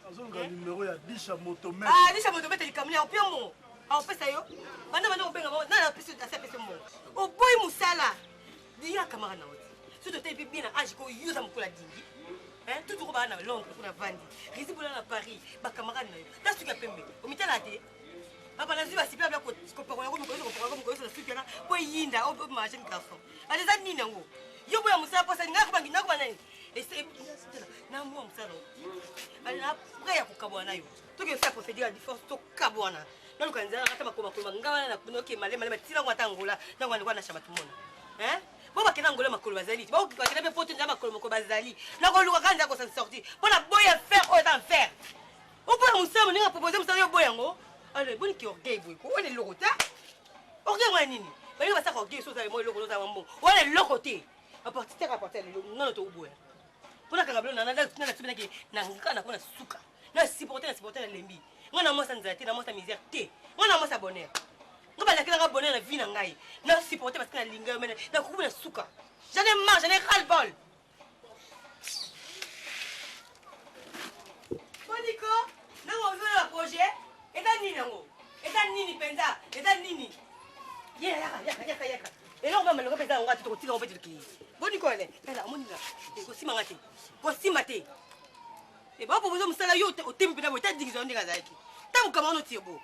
Speaker 5: Azonga numéro ya Disha Motomet.
Speaker 11: Ah, Disha Motomet likamli ya opiomo. Au pesa yo. Banda obenga na na pesa asa pesa mo. O boy musala. Dia kamara na wote. Si tu t'es bien à âge qu'on use à mon dingi, hein, tout le monde a Londres pour la vendre. Réside pour à Paris, ma camarade, là, tu as payé. Au milieu de la tête, papa n'a pas si bien que tu peux pas la suite là, pour yinda, au marché de garçon. Allez, ça n'y n'est pas. Yo, vous avez pas ça, n'a pas et c'est n'a moi, ça. Allez, après, à Kabwana, tout que ça procédure à différence, tout Kabwana. Donc, quand on a comme Ngana, qui m'a l'air, tira moi tangola, dans un chabat tout le monde. Hein? Bon, bah, qu'est-ce que makolo bazali? Bon, bah, qu'est-ce que pote ndama makolo bazali? Na ko luka kanza ko s'en sortir. Bon, la boya faire autant faire. On peut nous ça, on a proposé nous ça yo boyango. Allez, bon qui orgueil boy. On est lokota. Orgueil moi nini? Ba yo ba sa orgueil so ça moi lokota za mambo. On est lokoté. À partir de rapporter le non to boya. Pona kangablo na tsibina ke na ngana kona suka. Na supporter na lembi. Ngana mo sa nzati na mo sa misère te. Ngana mo sa bonheur. Ngaba la kila bonheur na vie na ngai. Na supporter parce que na linga mena na kubu na suka. J'en ai marre, j'en ai ras le bol. Boniko, na on veut le projet. Et ta nini ngo. Et ta nini penza, et ta nini. Yaka. Et là on va me le répéter on va te tirer en fait le qui. Boniko elle. Là on là. Et ko simangate. Ko simate. Et ba proposer musala yo au tempo na boita digizo ndika zaki. Tamu kama ono tiebo.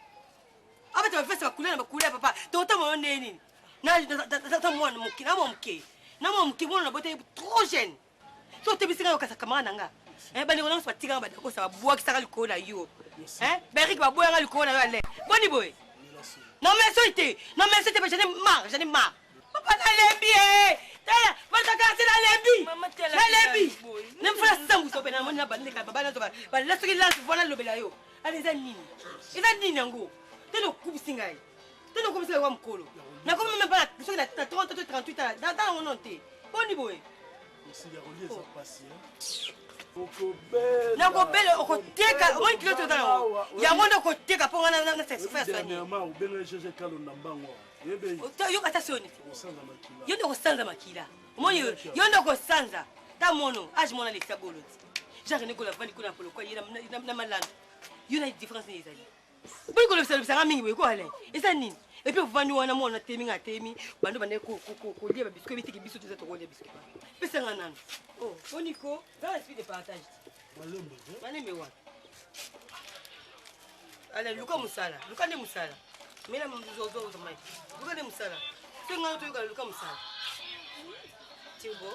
Speaker 11: Aba tu fais ça couler papa. Tonta mo nini. Na moi mukina mo muke. Na mo muke mo na bote trop jeune. So te bisinga yo kasa kamana nga. Bani ko nangso patika ba ko sa boa kisaka liko na yo. Berik ba boa nga liko na yo ale. Boni boy. Non mais soité j'en ai marre. Papa na lembi Tala, va ta carte la lembi. Maman tela. La lembi. Nem fra sangu so bena mo na ba ndeka baba na to ba. Ba la so ki lance vona lobela yo. Ale za nini? Eza nini ngo? Telo kubisinga yi. Telo kubisinga wa mkolo. Na comme même pas so na 30 38 ans dans on onté. Boni boy.
Speaker 5: Si ya relier ça passe.
Speaker 11: Na ko bele okoteka mo kilo to dala. Ya ngondo koteka po ngana na satisfaire so ni.
Speaker 5: Dernièrement ubele jeje kalo na mbango. Yebe.
Speaker 11: Yo kata soni. Yo ndo kosanza makila. Moyo yo ndo kosanza. Ta mono age mona le sabolo. Jare ne ko la vandi ko na polo ko yina na malanda. Yo na différence ni ezali. Boni ko le sala mingi boy ko ale. Eza nini? Et puis vandi wana mona temi ngatemi bando bande ko lia ba biscuit bitiki biso tuza to lia biscuit. Pesa ngana. Oh, boniko, dans l'esprit de partage. Malembe wa. Allez, Luka Musala. Luka ne Musala. Mais là, Mzozo au mai. Luka ne Musala. C'est ngana to Luka Musala. Tibo.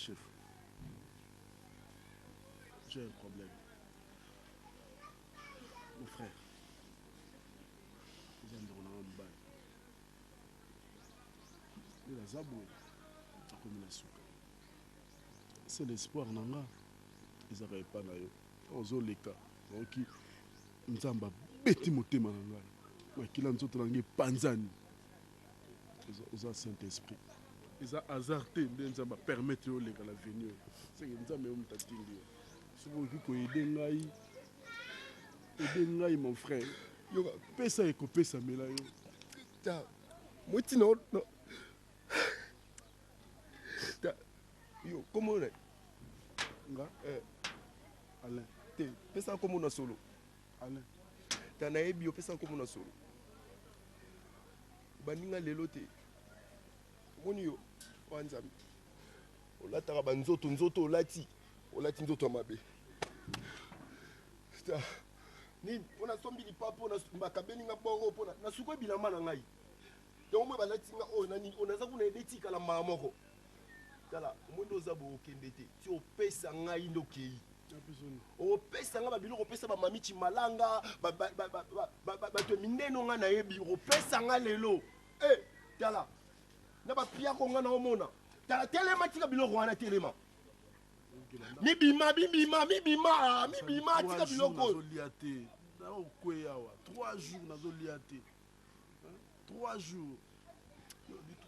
Speaker 5: chef. J'ai un problème. Mon frère. Ils ont donné un bail. Il a zaboué. C'est l'espoir nanga. Ils n'arrivent pas na yo. Ozo leka. Donc nzamba beti motema nanga. Ouais, qu'il a nzoto nanga panzani. Ils ont Saint-Esprit. Ils ont hasardé nzamba permettre yo leka la venir. C'est que nzamba yo mtatindi. C'est pour que aider ngai. Aider ngai mon frère. Yo pesa eko pesa mela yo.
Speaker 4: Ta moti no. Ta yo comment on est? Nga Alain. Te pesa comme on a solo. Alain. Ta na ebi yo pesa comme on a solo. Baninga lelo te. Moni yo wanzami. Olataka banzoto nzoto olati. Olati nzoto mabe. Ta ni pona sombi li papo na makabeni nga bongo pona na suko bilama na ngai. Donc moi balati nga o nani onaza kuna edetika la mamoko. Tala mondo zabo okendete. Ti opesa ngai ndokei. Opesa nga babiloko opesa ba mamichi malanga ba to mineno nga na yebi opesa nga lelo. Eh tala. Na ba pia ko nga na omona. Tala telema tika biloko wana telema. Mibima tika biloko.
Speaker 5: 3 jours nazoliate. 3 jours.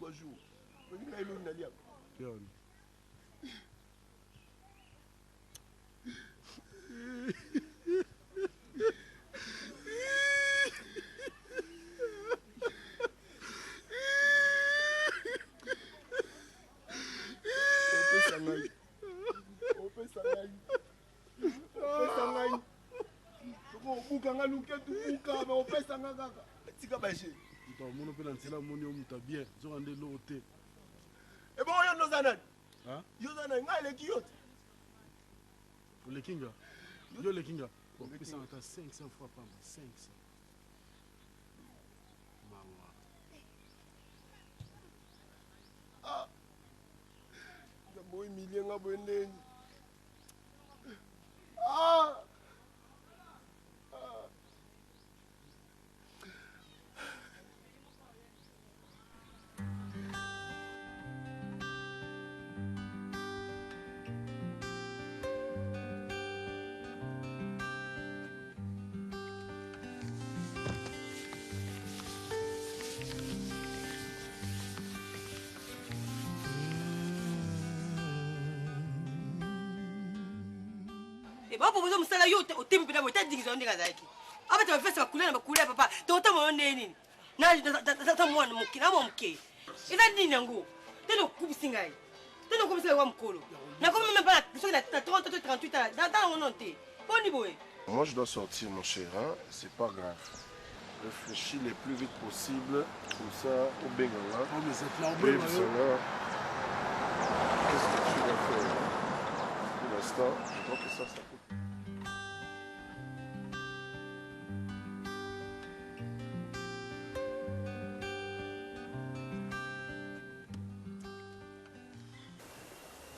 Speaker 5: 3 jours.
Speaker 4: Nina ilo nalia. Bukanga luketu buka ba opesa nga kaka. Tika baje.
Speaker 5: Ito mono pe na nzela moni omuta bien. Zo ande lo te.
Speaker 4: E bon yo no zanan.
Speaker 5: Hein?
Speaker 4: Yo zanan nga le kiyote.
Speaker 5: Le kinga. Yo le kinga. Bon, pesa ata 500 fois par mois, 500. Mawa.
Speaker 4: Ah. Ya boy million nga boendeni. Ah.
Speaker 11: Et bon, pour vous, vous savez, vous avez dit que vous avez dit que vous avez dit que vous avez fait ça, papa. Tu as dit que vous avez dit que vous avez dit que vous avez dit que
Speaker 12: Moi, je dois sortir, mon cher. Hein? C'est pas grave. Réfléchis le plus vite possible. Comme ça, au Bengala.
Speaker 5: Oh, mais c'est là,
Speaker 12: qu'est-ce que tu vas faire? Pour l'instant, je crois que ça coûte.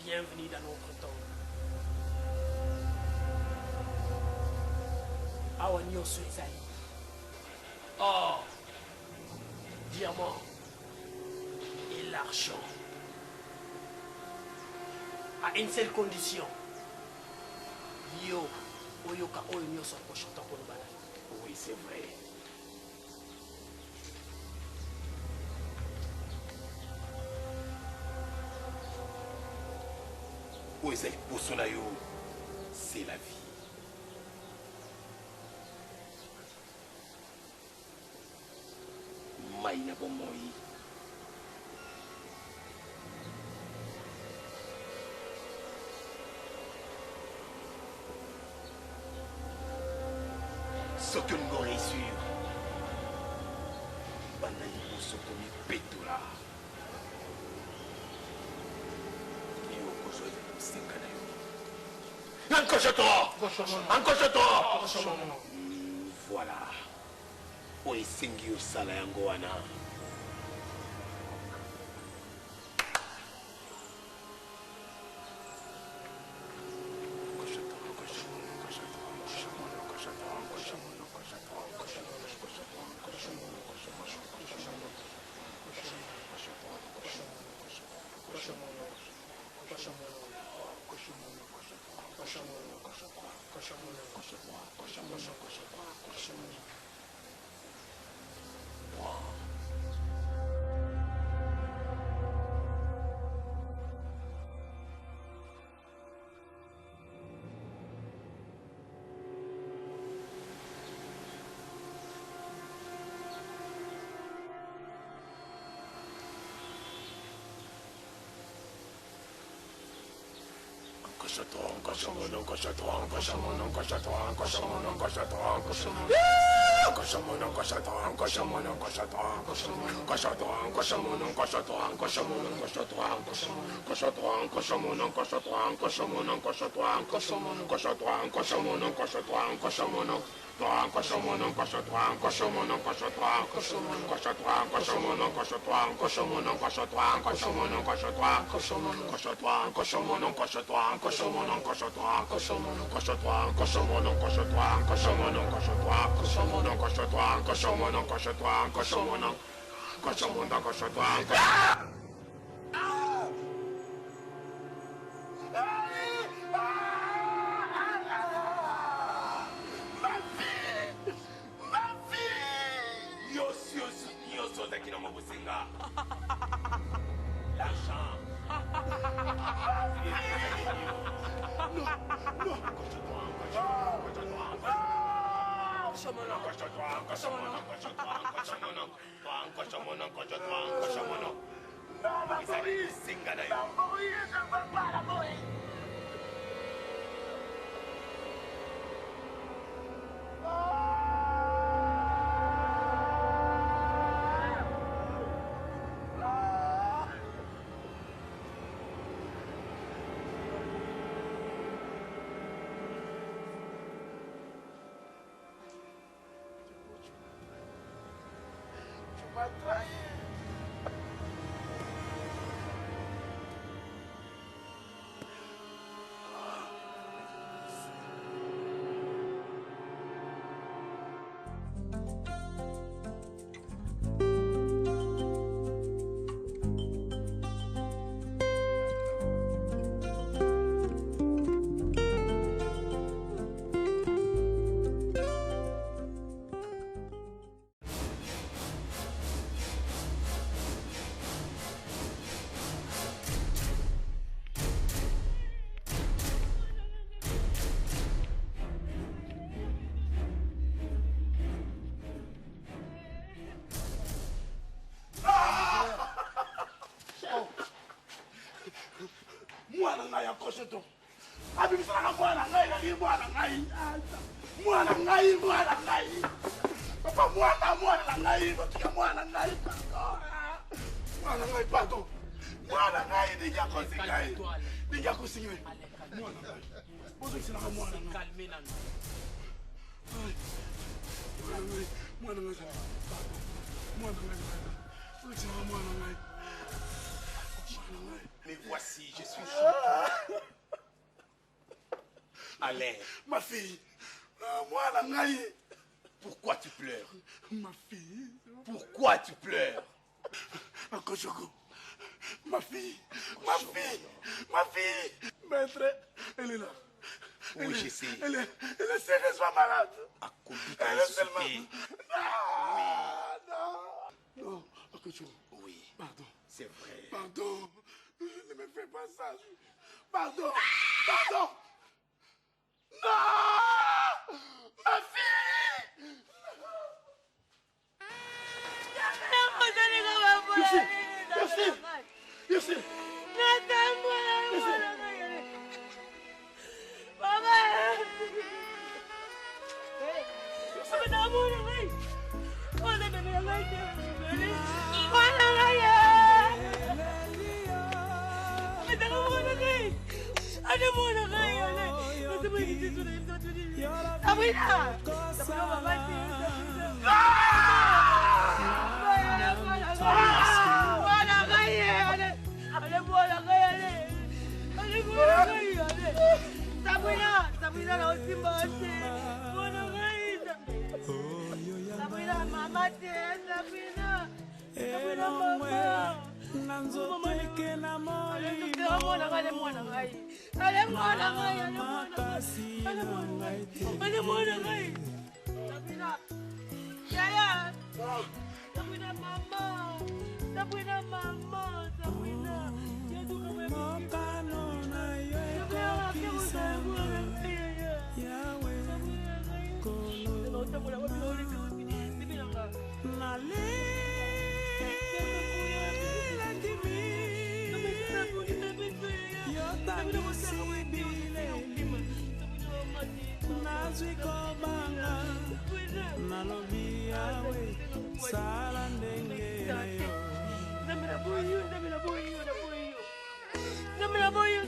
Speaker 17: Bienvenue dans notre temps. Awa nyonso ezali. Or, diamant et l'argent. À une seule condition. Yo, oyoka oyo nyonso akoshota kolobana. Oui, c'est vrai.
Speaker 19: Où est-ce pour son aïe? C'est la vie. Maïna Bomoï. Ce que nous aurions su, Banaï Boussokomi Pétoula. Voilà. Oesengi osala yango wana. Mais voici, je suis choqué. Alain.
Speaker 5: Ma fille.
Speaker 19: Pourquoi tu pleures?
Speaker 5: Ma fille.
Speaker 19: Pourquoi tu pleures?
Speaker 5: Akochoko. Ma fille. Ma fille. Ma fille. Maître, elle est là.
Speaker 19: Oui, je sais.
Speaker 5: Elle est sérieusement malade. Elle est tellement... Non, Akochoko.
Speaker 19: Oui.
Speaker 5: Pardon.
Speaker 19: C'est vrai.
Speaker 5: Pardon. Ne me fais pas ça. Pardon. Pardon. Non! Ma fille! Yosef!
Speaker 9: nanzoteke na molimo makasi na ngai te mokano na yo ekokisama yawe kolo nalela ndimi yotangisi bileli nazwi kobanga nalobi yawe sala ndenge na yo
Speaker 6: Namela boyo,